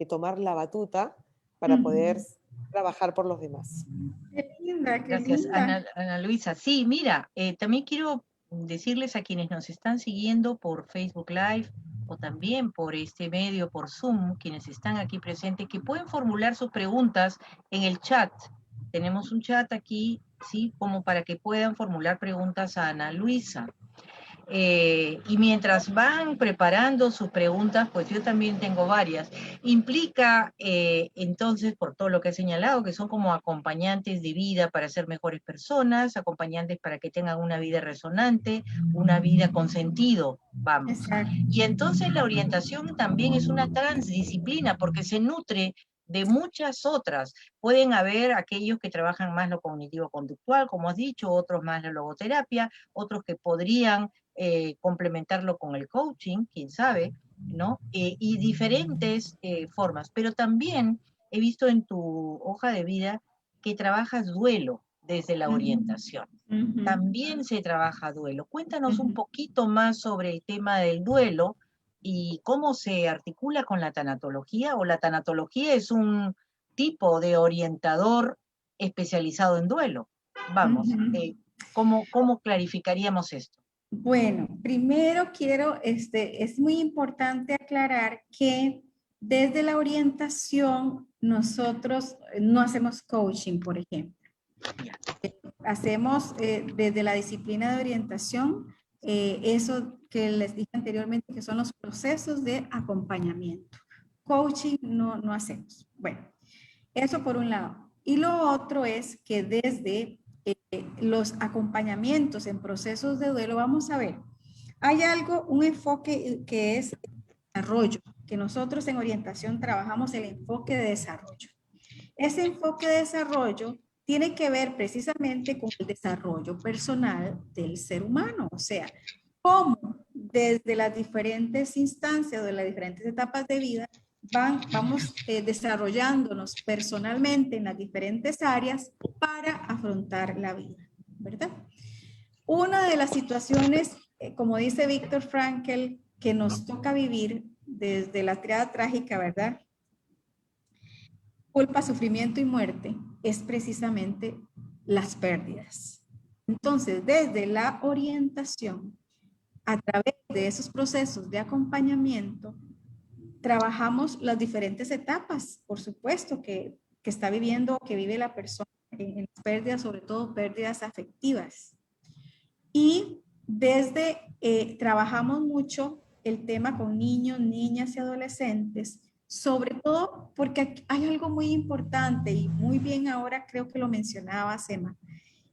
tomar la batuta para poder trabajar por los demás. Qué linda, qué Gracias, linda. Ana Luisa. Sí, mira, también quiero decirles a quienes nos están siguiendo por Facebook Live o también por este medio, por Zoom, quienes están aquí presentes, que pueden formular sus preguntas en el chat. Tenemos un chat aquí, ¿sí? Como para que puedan formular preguntas a Ana Luisa. Y mientras van preparando sus preguntas, pues yo también tengo varias. Implica, entonces, por todo lo que he señalado, que son como acompañantes de vida para ser mejores personas, acompañantes para que tengan una vida resonante, una vida con sentido, vamos. Exacto. Y entonces la orientación también es una transdisciplina porque se nutre de muchas otras. Pueden haber aquellos que trabajan más lo cognitivo-conductual, como has dicho, otros más la logoterapia, otros que podrían complementarlo con el coaching, quién sabe, ¿no? Y diferentes formas. Pero también he visto en tu hoja de vida que trabajas duelo desde la orientación. También se trabaja duelo. Cuéntanos un poquito más sobre el tema del duelo y cómo se articula con la tanatología, o la tanatología es un tipo de orientador especializado en duelo. Vamos, ¿cómo clarificaríamos esto? Bueno, primero quiero, es muy importante aclarar que desde la orientación nosotros no hacemos coaching, por ejemplo. Hacemos desde la disciplina de orientación eso que les dije anteriormente, que son los procesos de acompañamiento. Coaching no hacemos. Bueno, eso por un lado. Y lo otro es que desde los acompañamientos en procesos de duelo, vamos a ver, hay algo, un enfoque que es desarrollo, que nosotros en orientación trabajamos el enfoque de desarrollo. Ese enfoque de desarrollo tiene que ver precisamente con el desarrollo personal del ser humano, o sea, cómo desde las diferentes instancias, de las diferentes etapas de vida, vamos desarrollándonos personalmente en las diferentes áreas para afrontar la vida, ¿verdad? Una de las situaciones, como dice Víctor Frankl, que nos toca vivir desde la triada trágica, ¿verdad? Culpa, sufrimiento y muerte, es precisamente las pérdidas. Entonces, desde la orientación, a través de esos procesos de acompañamiento, trabajamos las diferentes etapas, por supuesto, que está viviendo, que vive la persona en pérdidas, sobre todo pérdidas afectivas. Y desde, trabajamos mucho el tema con niños, niñas y adolescentes, sobre todo porque hay algo muy importante y muy bien ahora creo que lo mencionaba Emma,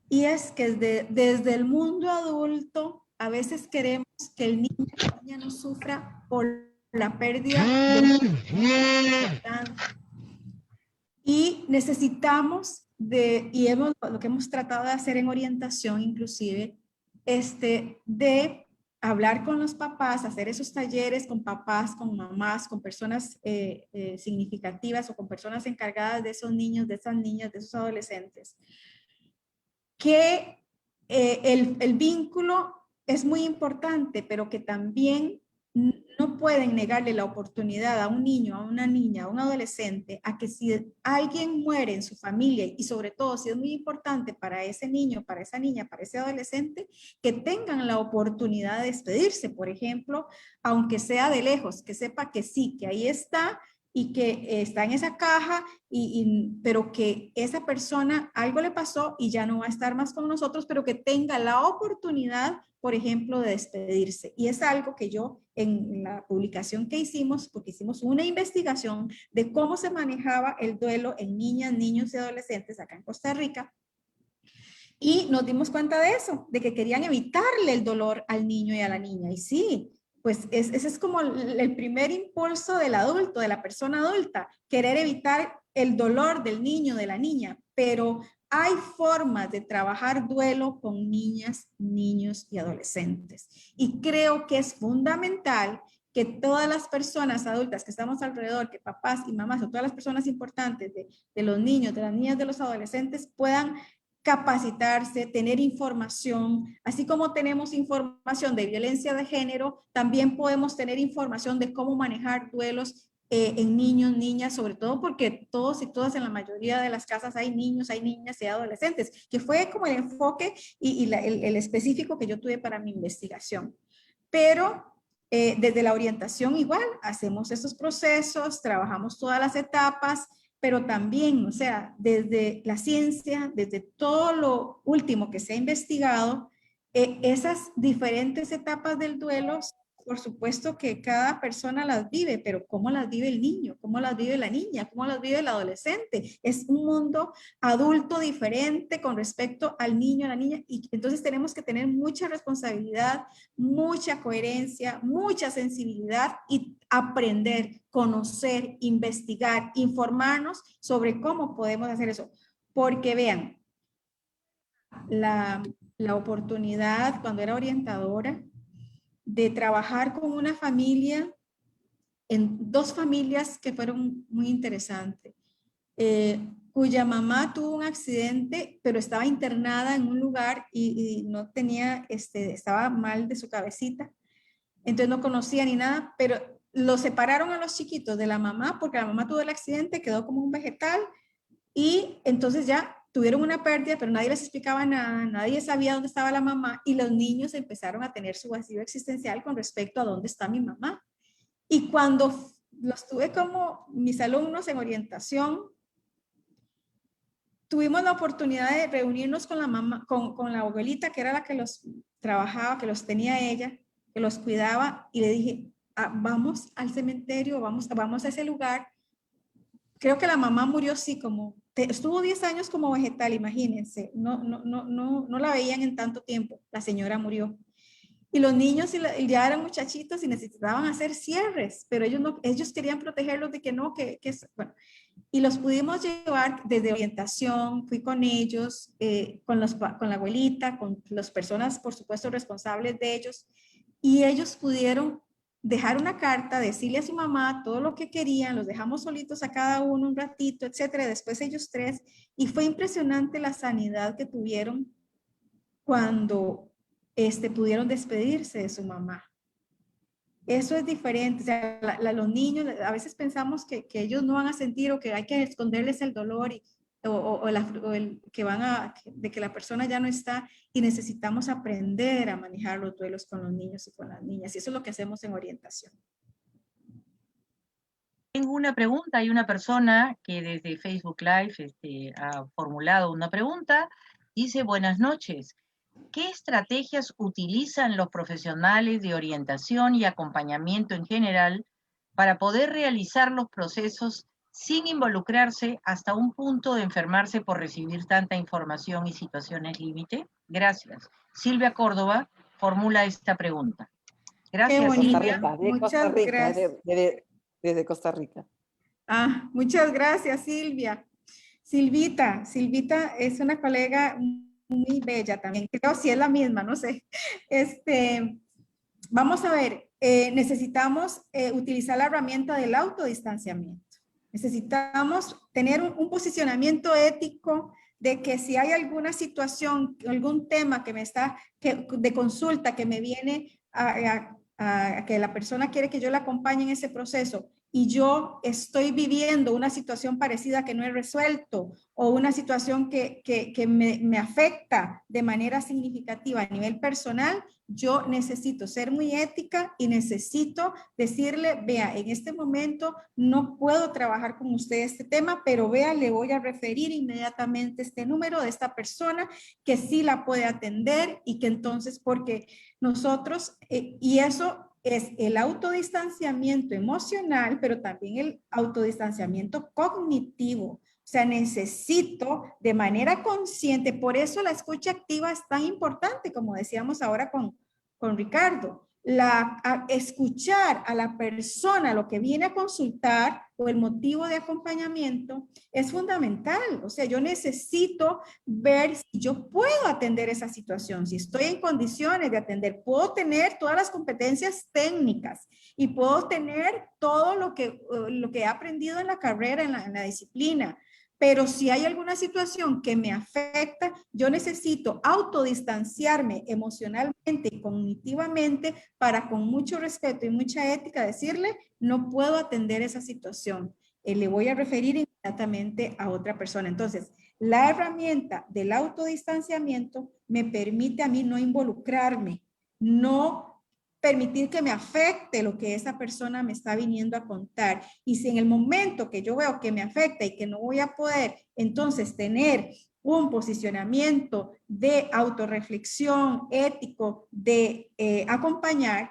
y es que desde el mundo adulto a veces queremos que el niño o la niña no sufra por la pérdida de importante. Y necesitamos lo que hemos tratado de hacer en orientación inclusive, de hablar con los papás, hacer esos talleres con papás, con mamás, con personas significativas o con personas encargadas de esos niños, de esas niñas, de esos adolescentes, que el vínculo es muy importante, pero que también no pueden negarle la oportunidad a un niño, a una niña, a un adolescente, a que si alguien muere en su familia, y sobre todo si es muy importante para ese niño, para esa niña, para ese adolescente, que tengan la oportunidad de despedirse, por ejemplo, aunque sea de lejos, que sepa que sí, que ahí está y que está en esa caja, pero que esa persona algo le pasó y ya no va a estar más con nosotros, pero que tenga la oportunidad, por ejemplo, de despedirse. Y es algo que yo en la publicación que hicimos, porque hicimos una investigación de cómo se manejaba el duelo en niñas, niños y adolescentes acá en Costa Rica, y nos dimos cuenta de eso, de que querían evitarle el dolor al niño y a la niña. Y sí, pues ese es como el primer impulso del adulto, de la persona adulta, querer evitar el dolor del niño, de la niña, pero hay formas de trabajar duelo con niñas, niños y adolescentes. Y creo que es fundamental que todas las personas adultas que estamos alrededor, que papás y mamás o todas las personas importantes de los niños, de las niñas, de los adolescentes puedan capacitarse, tener información, así como tenemos información de violencia de género, también podemos tener información de cómo manejar duelos en niños, niñas, sobre todo porque todos y todas en la mayoría de las casas hay niños, hay niñas y adolescentes, que fue como el enfoque y el específico que yo tuve para mi investigación. Pero desde la orientación igual, hacemos esos procesos, trabajamos todas las etapas, pero también, o sea, desde la ciencia, desde todo lo último que se ha investigado, esas diferentes etapas del duelo, por supuesto que cada persona las vive, pero ¿cómo las vive el niño? ¿Cómo las vive la niña? ¿Cómo las vive el adolescente? Es un mundo adulto diferente con respecto al niño, a la niña, y entonces tenemos que tener mucha responsabilidad, mucha coherencia, mucha sensibilidad y aprender, conocer, investigar, informarnos sobre cómo podemos hacer eso. Porque vean, la oportunidad cuando era orientadora de trabajar con una familia, en dos familias que fueron muy interesantes, cuya mamá tuvo un accidente, pero estaba internada en un lugar y no tenía, estaba mal de su cabecita, entonces no conocía ni nada, pero lo separaron a los chiquitos de la mamá porque la mamá tuvo el accidente, quedó como un vegetal y entonces ya tuvieron una pérdida, pero nadie les explicaba nada, nadie sabía dónde estaba la mamá y los niños empezaron a tener su vacío existencial con respecto a dónde está mi mamá. Y cuando los tuve como mis alumnos en orientación, tuvimos la oportunidad de reunirnos con la mamá, con la abuelita que era la que los trabajaba, que los tenía ella, que los cuidaba y le dije, vamos al cementerio, vamos a ese lugar. Creo que la mamá murió sí como, estuvo 10 años como vegetal, imagínense, no la veían en tanto tiempo, la señora murió. Y los niños ya eran muchachitos y necesitaban hacer cierres, pero ellos querían protegerlos de que no, bueno. Y los pudimos llevar desde orientación, fui con ellos, con la abuelita, con las personas, por supuesto, responsables de ellos, y ellos pudieron dejar una carta, decirle a su mamá todo lo que querían, los dejamos solitos a cada uno un ratito, etcétera, después ellos tres, y fue impresionante la sanidad que tuvieron cuando pudieron despedirse de su mamá. Eso es diferente. O sea, los niños, a veces pensamos que ellos no van a sentir o que hay que esconderles el dolor de que la persona ya no está y necesitamos aprender a manejar los duelos con los niños y con las niñas. Y eso es lo que hacemos en orientación. Tengo una pregunta, hay una persona que desde Facebook Live ha formulado una pregunta, dice, buenas noches, ¿qué estrategias utilizan los profesionales de orientación y acompañamiento en general para poder realizar los procesos sin involucrarse hasta un punto de enfermarse por recibir tanta información y situaciones límite? Gracias. Silvia Córdoba formula esta pregunta. Gracias, Silvia. Muchas gracias. Desde Costa Rica. Muchas gracias, Silvia. Silvita es una colega muy bella también, creo si es la misma, no sé. Vamos a ver, necesitamos utilizar la herramienta del autodistanciamiento. Necesitamos tener un posicionamiento ético de que si hay alguna situación, algún tema de consulta que me viene a que la persona quiere que yo la acompañe en ese proceso y yo estoy viviendo una situación parecida que no he resuelto o una situación que me afecta de manera significativa a nivel personal, yo necesito ser muy ética y necesito decirle, vea, en este momento no puedo trabajar con usted este tema, pero vea, le voy a referir inmediatamente este número de esta persona que sí la puede atender y que entonces, porque nosotros, y eso es el autodistanciamiento emocional, pero también el autodistanciamiento cognitivo. O sea, necesito de manera consciente, por eso la escucha activa es tan importante, como decíamos ahora con Ricardo. escuchar a la persona lo que viene a consultar o el motivo de acompañamiento es fundamental. O sea, yo necesito ver si yo puedo atender esa situación, si estoy en condiciones de atender. Puedo tener todas las competencias técnicas y puedo tener todo lo que he aprendido en la carrera, en la disciplina. Pero si hay alguna situación que me afecta, yo necesito autodistanciarme emocionalmente y cognitivamente para, con mucho respeto y mucha ética, decirle, no puedo atender esa situación. Le voy a referir inmediatamente a otra persona. Entonces, la herramienta del autodistanciamiento me permite a mí no involucrarme, no permitir que me afecte lo que esa persona me está viniendo a contar. Y si en el momento que yo veo que me afecta y que no voy a poder entonces tener un posicionamiento de autorreflexión ético, de acompañar,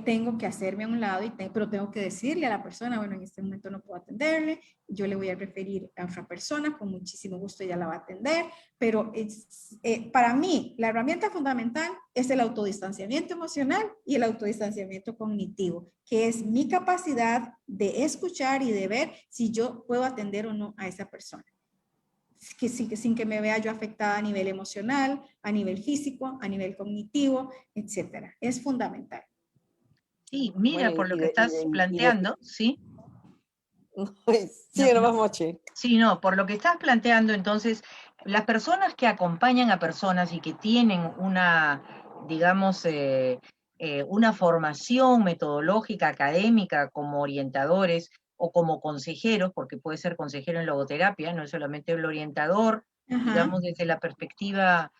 tengo que hacerme a un lado, pero tengo que decirle a la persona, bueno, en este momento no puedo atenderle, yo le voy a referir a otra persona, con muchísimo gusto ella la va a atender, pero para mí la herramienta fundamental es el autodistanciamiento emocional y el autodistanciamiento cognitivo, que es mi capacidad de escuchar y de ver si yo puedo atender o no a esa persona. Sin que me vea yo afectada a nivel emocional, a nivel físico, a nivel cognitivo, etcétera. Es fundamental. Sí, mira, Bueno, por lo que estás planteando, ¿sí? Sí, nomás, Mochi. Sí, no, por lo que estás planteando, entonces, las personas que acompañan a personas y que tienen una, digamos, una formación metodológica, académica, como orientadores o como consejeros, porque puede ser consejero en logoterapia, no es solamente el orientador, digamos, desde la perspectiva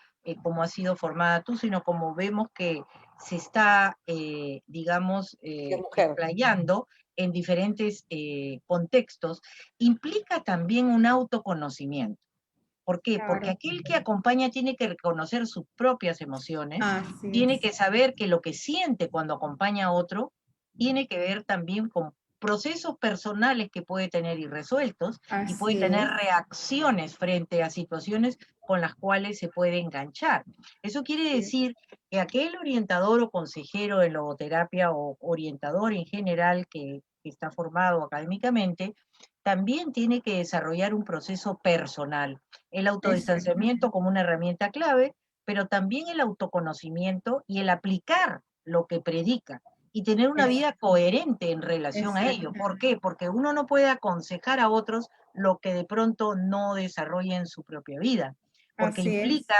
como has sido formada tú, sino como vemos que se está, digamos, explayando en diferentes contextos, implica también un autoconocimiento. ¿Por qué? Claro. Porque aquel que acompaña tiene que reconocer sus propias emociones, Así tiene es. que saber que lo que siente cuando acompaña a otro tiene que ver también con procesos personales que puede tener irresueltos y puede Así tener es. reacciones frente a situaciones con las cuales se puede enganchar. Eso quiere decir que aquel orientador o consejero de logoterapia o orientador en general que está formado académicamente, también tiene que desarrollar un proceso personal. El autodistanciamiento como una herramienta clave, pero también el autoconocimiento y el aplicar lo que predica y tener una vida coherente en relación a ello. ¿Por qué? Porque uno no puede aconsejar a otros lo que de pronto no desarrolla en su propia vida, porque Así es. implica,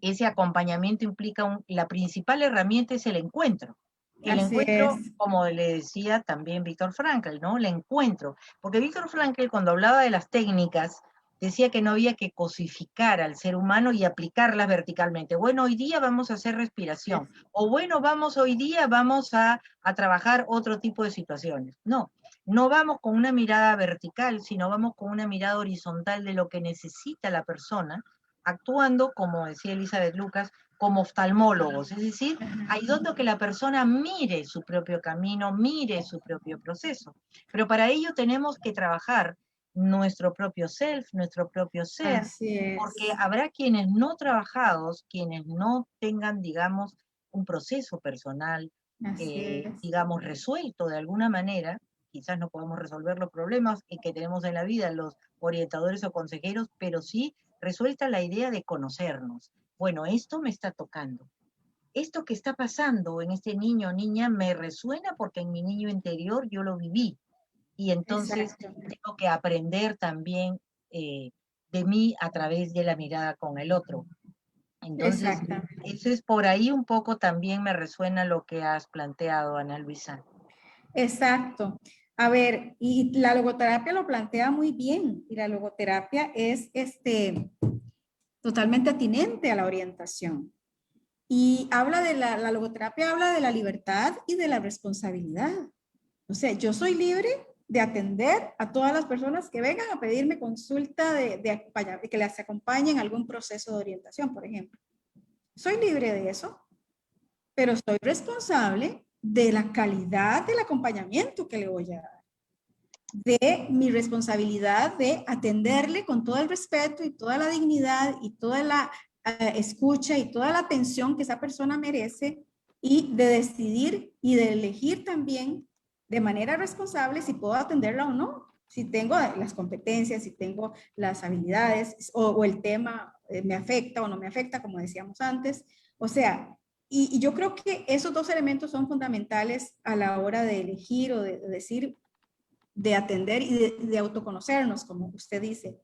ese acompañamiento implica, la principal herramienta es el encuentro. El Así es. encuentro, como le decía también Víctor Frankl, ¿no? El encuentro. Porque Víctor Frankl, cuando hablaba de las técnicas, decía que no había que cosificar al ser humano y aplicarlas verticalmente. Bueno, hoy día vamos a hacer respiración. O bueno, hoy día vamos a trabajar otro tipo de situaciones. No, no vamos con una mirada vertical, sino vamos con una mirada horizontal de lo que necesita la persona, actuando, como decía Elizabeth Lucas, como oftalmólogos, es decir, ayudando a que la persona mire su propio camino, mire su propio proceso. Pero para ello tenemos que trabajar nuestro propio self, nuestro propio ser, Así es. porque habrá quienes no trabajados, quienes no tengan, digamos, un proceso personal, digamos, resuelto de alguna manera. Quizás no podemos resolver los problemas que tenemos en la vida los orientadores o consejeros, pero sí resuelta la idea de conocernos. Bueno, esto me está tocando. Esto que está pasando en este niño o niña me resuena porque en mi niño interior yo lo viví. Y entonces tengo que aprender también de mí a través de la mirada con el otro. Entonces, eso es por ahí un poco también me resuena lo que has planteado, Ana Luisa. Exacto. A ver, y la logoterapia lo plantea muy bien, y la logoterapia es totalmente atinente a la orientación. Y habla de la logoterapia habla de la libertad y de la responsabilidad. O sea, yo soy libre de atender a todas las personas que vengan a pedirme consulta que les acompañe en algún proceso de orientación, por ejemplo. Soy libre de eso, pero soy responsable de la calidad del acompañamiento que le voy a dar, de mi responsabilidad de atenderle con todo el respeto y toda la dignidad y toda la escucha y toda la atención que esa persona merece, y de decidir y de elegir también de manera responsable si puedo atenderla o no, si tengo las competencias, si tengo las habilidades o el tema me afecta o no me afecta, como decíamos antes. O sea, y yo creo que esos dos elementos son fundamentales a la hora de elegir o de decir, de atender y de autoconocernos, como usted dice.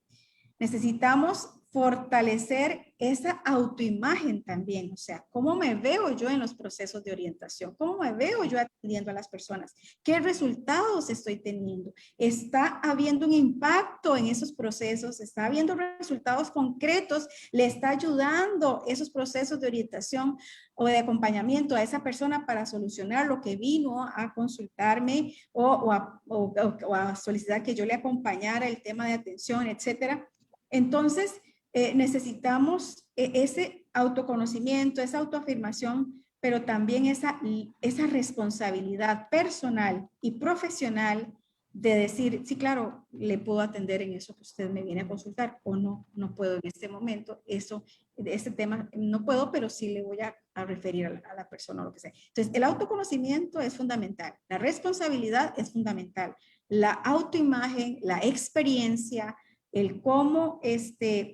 Necesitamos fortalecer esa autoimagen también, o sea, cómo me veo yo en los procesos de orientación, cómo me veo yo atendiendo a las personas, qué resultados estoy teniendo, está habiendo un impacto en esos procesos, está habiendo resultados concretos, le está ayudando esos procesos de orientación o de acompañamiento a esa persona para solucionar lo que vino a consultarme o a solicitar que yo le acompañara el tema de atención, etcétera. Entonces, necesitamos ese autoconocimiento, esa autoafirmación, pero también esa responsabilidad personal y profesional de decir, sí, claro, le puedo atender en eso que usted me viene a consultar, o no, no puedo en este momento, este tema no puedo, pero sí le voy a referir a la persona o lo que sea. Entonces, el autoconocimiento es fundamental, la responsabilidad es fundamental, la autoimagen, la experiencia, el cómo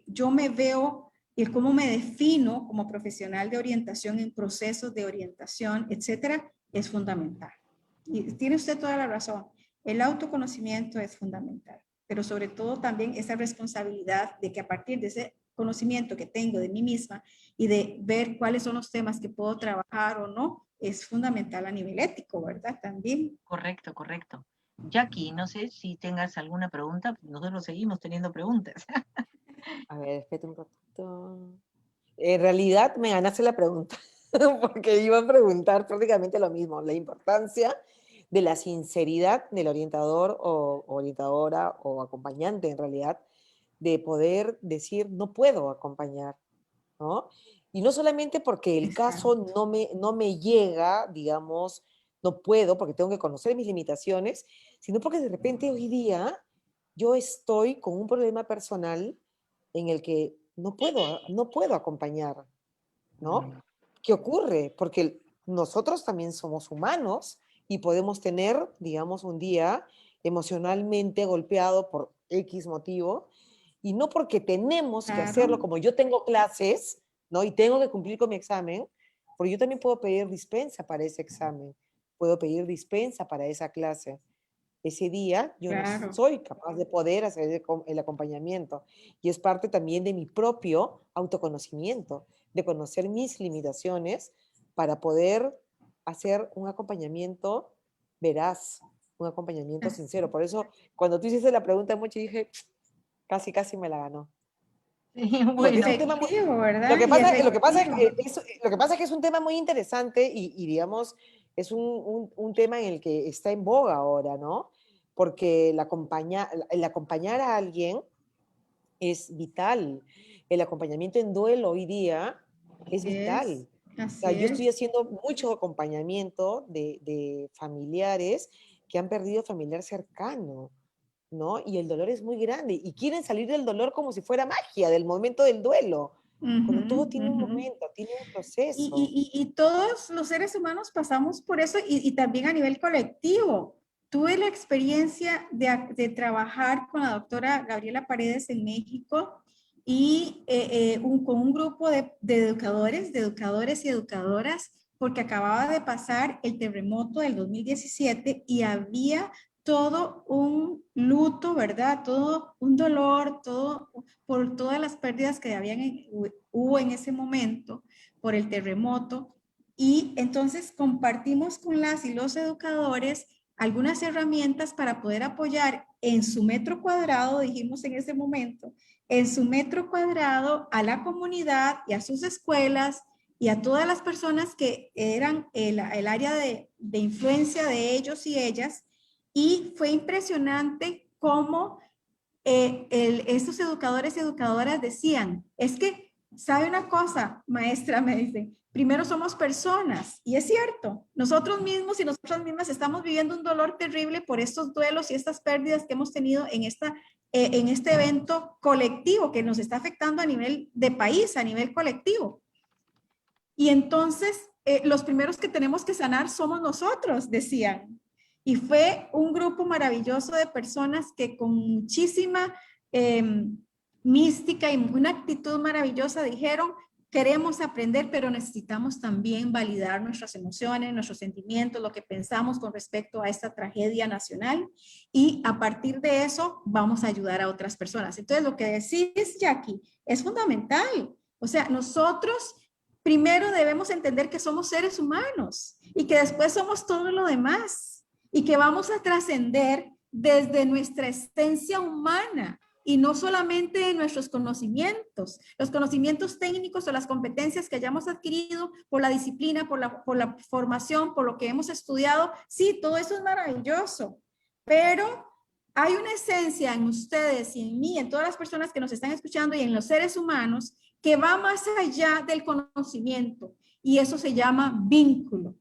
yo me veo, el cómo me defino como profesional de orientación en procesos de orientación, etcétera, es fundamental. Y tiene usted toda la razón. El autoconocimiento es fundamental, pero sobre todo también esa responsabilidad de que a partir de ese conocimiento que tengo de mí misma y de ver cuáles son los temas que puedo trabajar o no, es fundamental a nivel ético, ¿verdad? También. Correcto, correcto. Jackie, no sé si tengas alguna pregunta, nosotros seguimos teniendo preguntas. A ver, espérate un ratito. En realidad me ganaste la pregunta, porque iba a preguntar prácticamente lo mismo, la importancia de la sinceridad del orientador o orientadora o acompañante en realidad, de poder decir, no puedo acompañar, ¿no? Y no solamente porque el caso no me llega, digamos, no puedo, porque tengo que conocer mis limitaciones, sino porque de repente hoy día yo estoy con un problema personal en el que no puedo acompañar, ¿no? ¿Qué ocurre? Porque nosotros también somos humanos y podemos tener, digamos, un día emocionalmente golpeado por X motivo, y no porque tenemos que hacerlo, como yo tengo clases, ¿no? Y tengo que cumplir con mi examen, porque yo también puedo pedir dispensa para ese examen, puedo pedir dispensa para esa clase. Ese día yo no soy capaz de poder hacer el acompañamiento, y es parte también de mi propio autoconocimiento, de conocer mis limitaciones para poder hacer un acompañamiento veraz, un acompañamiento sincero. Por eso, cuando tú hiciste la pregunta, mucho dije, casi, casi me la ganó. Porque es un tema muy, ¿verdad? lo que pasa es que es un tema muy interesante y digamos, es un tema en el que está en boga ahora, ¿no? Porque el acompañar a alguien es vital. El acompañamiento en duelo hoy día es vital. O sea, yo estoy haciendo mucho acompañamiento de familiares que han perdido familiar cercano, ¿no? Y el dolor es muy grande y quieren salir del dolor como si fuera magia, del momento del duelo, cuando todo tiene un momento, tiene un proceso. Y todos los seres humanos pasamos por eso y también a nivel colectivo. Tuve la experiencia de trabajar con la doctora Gabriela Paredes en México y con un grupo de educadores y educadoras, porque acababa de pasar el terremoto del 2017 y había todo un luto, ¿verdad? Todo un dolor, todo por todas las pérdidas que hubo en ese momento por el terremoto. Y entonces compartimos con las y los educadores algunas herramientas para poder apoyar en su metro cuadrado, dijimos en ese momento, en su metro cuadrado a la comunidad y a sus escuelas y a todas las personas que eran el área de influencia de ellos y ellas. Y fue impresionante cómo estos educadores y educadoras decían, es que ¿sabe una cosa, maestra? Me dice, primero somos personas, y es cierto, nosotros mismos y nosotras mismas estamos viviendo un dolor terrible por estos duelos y estas pérdidas que hemos tenido en este evento colectivo que nos está afectando a nivel de país, a nivel colectivo. Y entonces, los primeros que tenemos que sanar somos nosotros, decían. Y fue un grupo maravilloso de personas que con muchísima mística y una actitud maravillosa dijeron, queremos aprender, pero necesitamos también validar nuestras emociones, nuestros sentimientos, lo que pensamos con respecto a esta tragedia nacional, y a partir de eso vamos a ayudar a otras personas. Entonces, lo que decís, Jackie, es fundamental. O sea, nosotros primero debemos entender que somos seres humanos y que después somos todo lo demás y que vamos a trascender desde nuestra esencia humana y no solamente de nuestros conocimientos, los conocimientos técnicos o las competencias que hayamos adquirido por la disciplina, por la formación, por lo que hemos estudiado. Sí, todo eso es maravilloso, pero hay una esencia en ustedes y en mí, en todas las personas que nos están escuchando y en los seres humanos, que va más allá del conocimiento, y eso se llama vínculo.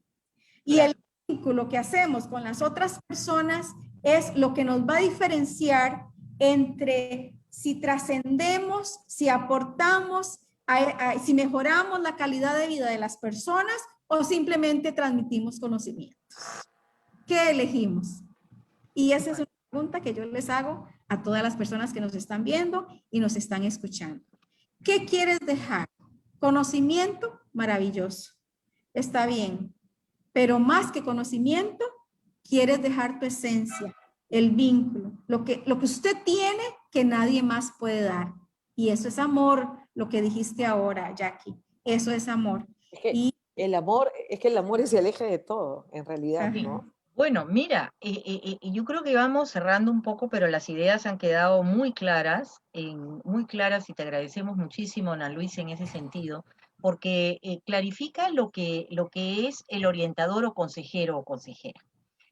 Y el vínculo que hacemos con las otras personas es lo que nos va a diferenciar entre si trascendemos, si aportamos, si mejoramos la calidad de vida de las personas o simplemente transmitimos conocimientos. ¿Qué elegimos? Y esa es una pregunta que yo les hago a todas las personas que nos están viendo y nos están escuchando. ¿Qué quieres dejar? Conocimiento, maravilloso. Está bien. Pero más que conocimiento, quieres dejar tu esencia, el vínculo, lo que usted tiene que nadie más puede dar. Y eso es amor, lo que dijiste ahora, Jackie. Eso es amor. Es que el amor es el eje de todo, en realidad, ¿no? Bueno, mira, yo creo que vamos cerrando un poco, pero las ideas han quedado muy claras, y te agradecemos muchísimo, Ana Luisa, en ese sentido, porque clarifica lo que es el orientador o consejero o consejera.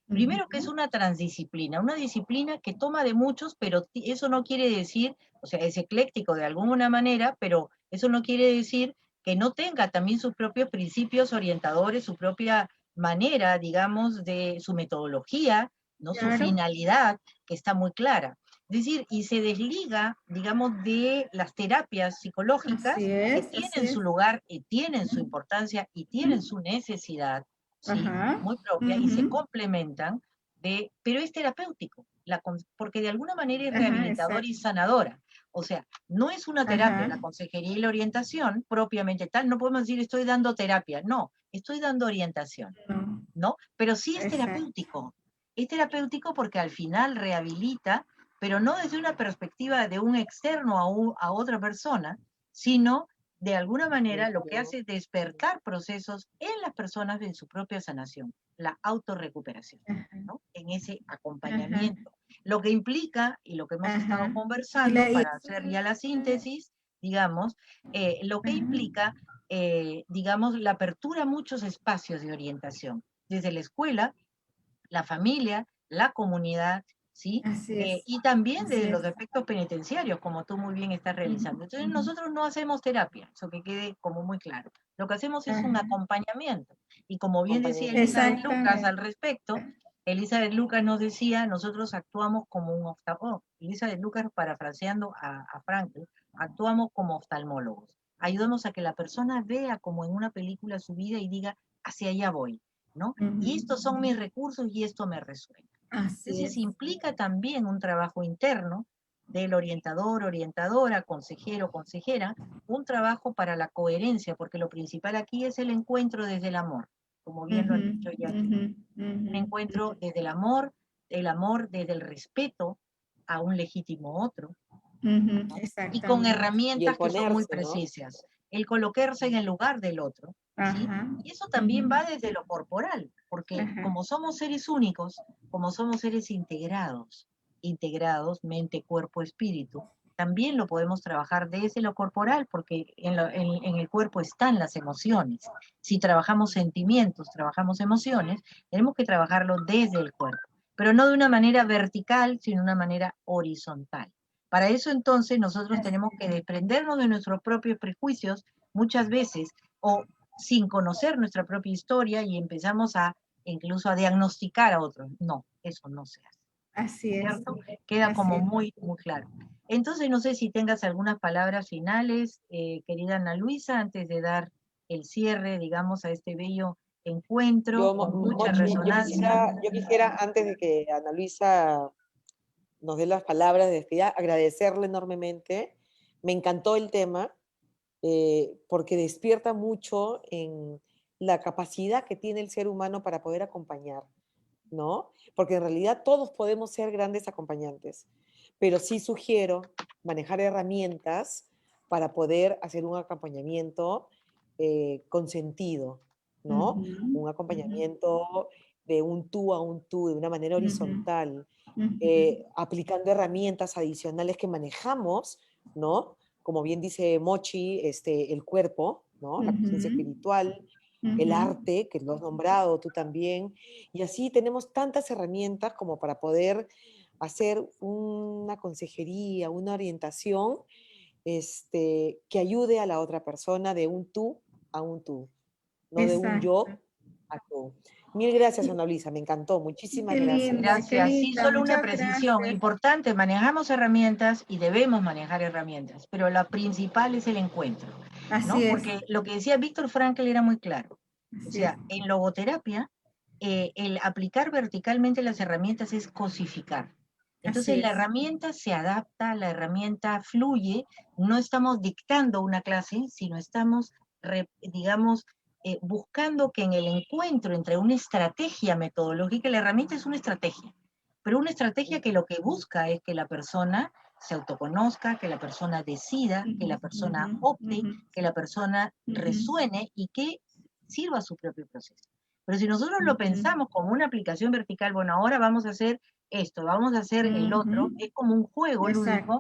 Primero, que es una transdisciplina, una disciplina que toma de muchos, pero eso no quiere decir, o sea, es ecléctico de alguna manera, pero eso no quiere decir que no tenga también sus propios principios orientadores, su propia manera, digamos, de su metodología, ¿no? Claro. Su finalidad, que está muy clara. Es decir, y se desliga, digamos, de las terapias psicológicas que tienen su lugar y tienen su importancia y tienen su necesidad, ¿sí? Muy propia, y se complementan, pero es terapéutico, porque de alguna manera es rehabilitadora y sanadora. O sea, no es una terapia, la consejería y la orientación propiamente tal, no podemos decir estoy dando terapia, no, estoy dando orientación, ¿no? Pero sí es terapéutico porque al final rehabilita, pero no desde una perspectiva de un externo a otra persona, sino de alguna manera lo que hace es despertar procesos en las personas en su propia sanación, la autorrecuperación, ¿no? En ese acompañamiento. Lo que implica, y lo que hemos estado conversando, para hacer ya la síntesis, digamos, lo que implica, digamos, la apertura a muchos espacios de orientación, desde la escuela, la familia, la comunidad, ¿sí? Y también de los efectos penitenciarios, como tú muy bien estás realizando. Entonces nosotros no hacemos terapia, eso que quede como muy claro. Lo que hacemos es un acompañamiento. Y como bien decía Elizabeth Lucas al respecto, Elizabeth Lucas nos decía, nosotros actuamos como un oftalmólogo. Elizabeth Lucas, parafraseando a Frankl, actuamos como oftalmólogos. Ayudamos a que la persona vea como en una película su vida y diga, hacia allá voy, ¿no? Y estos son mis recursos y esto me resuena. Entonces implica también un trabajo interno del orientador, orientadora, consejero, consejera, un trabajo para la coherencia, porque lo principal aquí es el encuentro desde el amor, como bien lo han dicho ya aquí. Un encuentro desde el amor desde el respeto a un legítimo otro, ¿no? Y con herramientas que son muy precisas. ¿No? El colocarse en el lugar del otro, ¿sí? Y eso también va desde lo corporal, porque como somos seres únicos, como somos seres integrados, mente, cuerpo, espíritu, también lo podemos trabajar desde lo corporal, porque en el cuerpo están las emociones. Si trabajamos sentimientos, trabajamos emociones, tenemos que trabajarlo desde el cuerpo, pero no de una manera vertical, sino de una manera horizontal, Para eso entonces nosotros tenemos que desprendernos de nuestros propios prejuicios muchas veces, o sin conocer nuestra propia historia, y empezamos incluso a diagnosticar a otros. No, eso no se hace. Así es. ¿Cierto? Queda Así como es. muy claro. Entonces, no sé si tengas algunas palabras finales, querida Ana Luisa, antes de dar el cierre, digamos, a este bello encuentro con mucha Mochi, resonancia. yo quisiera, antes de que Ana Luisa nos dé las palabras de despedida, agradecerle enormemente. Me encantó el tema, porque despierta mucho en la capacidad que tiene el ser humano para poder acompañar, ¿no? Porque en realidad todos podemos ser grandes acompañantes, pero sí sugiero manejar herramientas para poder hacer un acompañamiento con sentido, ¿no? Un acompañamiento de un tú a un tú, de una manera horizontal, aplicando herramientas adicionales que manejamos, ¿no? Como bien dice Mochi, el cuerpo, ¿no? La conciencia espiritual, el arte, que lo has nombrado tú también, y así tenemos tantas herramientas como para poder hacer una consejería, una orientación, que ayude a la otra persona de un tú a un tú, no de un yo Exacto. a tú. Mil gracias, Ana Luisa, me encantó, muchísimas Qué gracias. linda, qué Gracias. Sí, linda. solo una Muchas precisión. gracias. Importante, manejamos herramientas y debemos manejar herramientas, pero la principal es el encuentro, Así ¿no? es. Porque lo que decía Víctor Frankl era muy claro. O Así es. sea, en logoterapia, el aplicar verticalmente las herramientas es cosificar. Entonces Así la es. herramienta se adapta, la herramienta fluye, no estamos dictando una clase, sino estamos, digamos, buscando que en el encuentro entre una estrategia metodológica, la herramienta es una estrategia, pero una estrategia que lo que busca es que la persona se autoconozca, que la persona decida, que la persona opte, que la persona resuene y que sirva a su propio proceso. Pero si nosotros lo pensamos como una aplicación vertical, bueno, ahora vamos a hacer esto, vamos a hacer el otro, es como un juego lúdico, Exacto.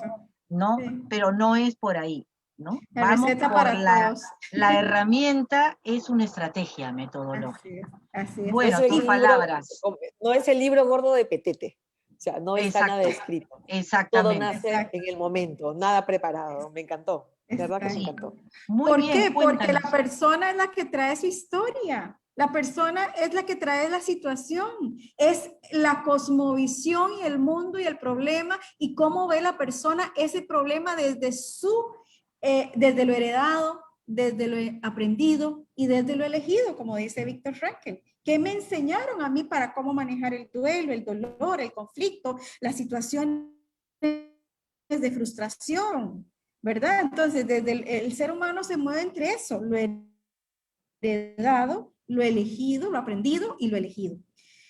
¿no? Sí. Pero no es por ahí, ¿no? La Vamos receta por para todos. la herramienta, es una estrategia Así es. metodológica. Así es. No es Bueno, el tus Y libro, palabras. no es el libro gordo de Petete, o sea, no está nada Exacto, escrito. Todo exactamente. nace exacto. en el momento, nada preparado. Me encantó, de verdad que me Sí. Exacto. encantó. Muy ¿Por bien, qué? Porque la cuéntanos. persona es la que trae su historia. La persona es la que trae la situación. Es la cosmovisión y el mundo y el problema y cómo ve la persona ese problema desde lo heredado, desde lo aprendido y desde lo elegido, como dice Víctor Frankl. ¿Qué me enseñaron a mí para cómo manejar el duelo, el dolor, el conflicto, las situaciones de frustración? ¿Verdad? Entonces, desde el ser humano se mueve entre eso, lo heredado, lo elegido, lo aprendido y lo elegido.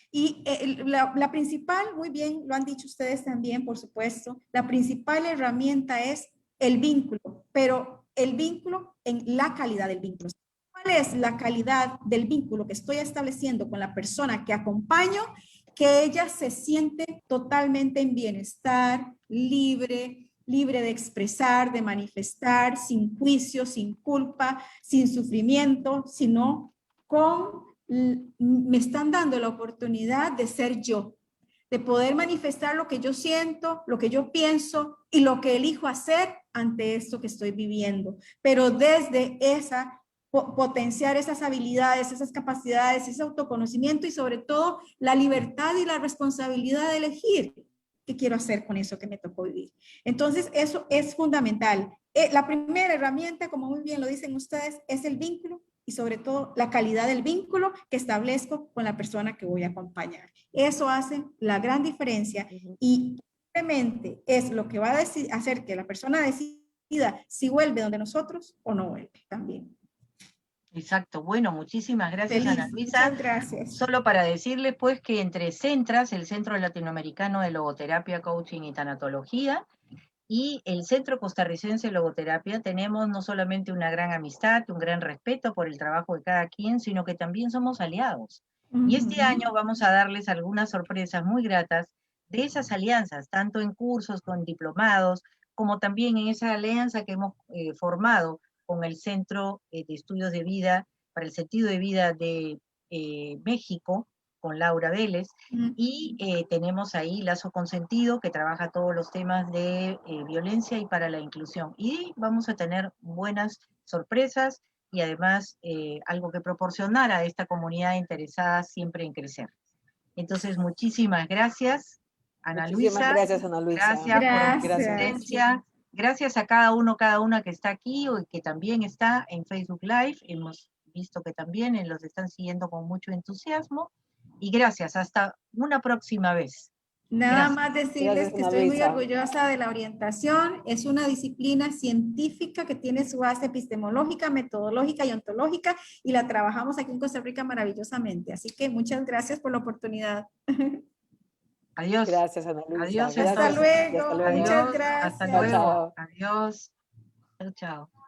Y la principal, muy bien, lo han dicho ustedes también, por supuesto, la principal herramienta es el vínculo, pero el vínculo en la calidad del vínculo. ¿Cuál es la calidad del vínculo que estoy estableciendo con la persona que acompaño? Que ella se siente totalmente en bienestar, libre de expresar, de manifestar, sin juicio, sin culpa, sin sufrimiento, sino me están dando la oportunidad de ser yo, de poder manifestar lo que yo siento, lo que yo pienso y lo que elijo hacer ante esto que estoy viviendo. Pero desde potenciar esas habilidades, esas capacidades, ese autoconocimiento y sobre todo la libertad y la responsabilidad de elegir qué quiero hacer con eso que me tocó vivir. Entonces, eso es fundamental. La primera herramienta, como muy bien lo dicen ustedes, es el vínculo y sobre todo la calidad del vínculo que establezco con la persona que voy a acompañar. Eso hace la gran diferencia y simplemente es lo que va a hacer que la persona decida si vuelve donde nosotros o no vuelve también. Exacto. Bueno, muchísimas gracias, Ana Feliz, Luisa. muchas gracias. Solo para decirles, pues, que entre Centras, el Centro Latinoamericano de Logoterapia, Coaching y Tanatología, y el Centro Costarricense de Logoterapia, tenemos no solamente una gran amistad, un gran respeto por el trabajo de cada quien, sino que también somos aliados. Y este año vamos a darles algunas sorpresas muy gratas de esas alianzas, tanto en cursos con diplomados, como también en esa alianza que hemos formado con el Centro de Estudios de Vida para el Sentido de Vida de México, con Laura Vélez, Mm. y tenemos ahí Lazo Consentido, que trabaja todos los temas de violencia y para la inclusión. Y vamos a tener buenas sorpresas y además algo que proporcionar a esta comunidad interesada siempre en crecer. Entonces, muchísimas gracias, Ana Muchísimas Luisa. gracias, Ana Luisa. Gracias por tu Gracias. asistencia. Gracias a cada uno, cada una que está aquí o que también está en Facebook Live. Hemos visto que también los están siguiendo con mucho entusiasmo. Y gracias, hasta una próxima vez. Nada Gracias. más decirles Gracias, que Ana estoy muy Luisa. orgullosa de la orientación. Es una disciplina científica que tiene su base epistemológica, metodológica y ontológica, y la trabajamos aquí en Costa Rica maravillosamente. Así que muchas gracias por la oportunidad. Adiós. Gracias, Ana Luisa. Adiós, Gracias, Hasta entonces. Ana Luisa. Hasta luego. luego. Muchas Adiós. gracias. Hasta Chao, luego. chao. Adiós. Chao, chao.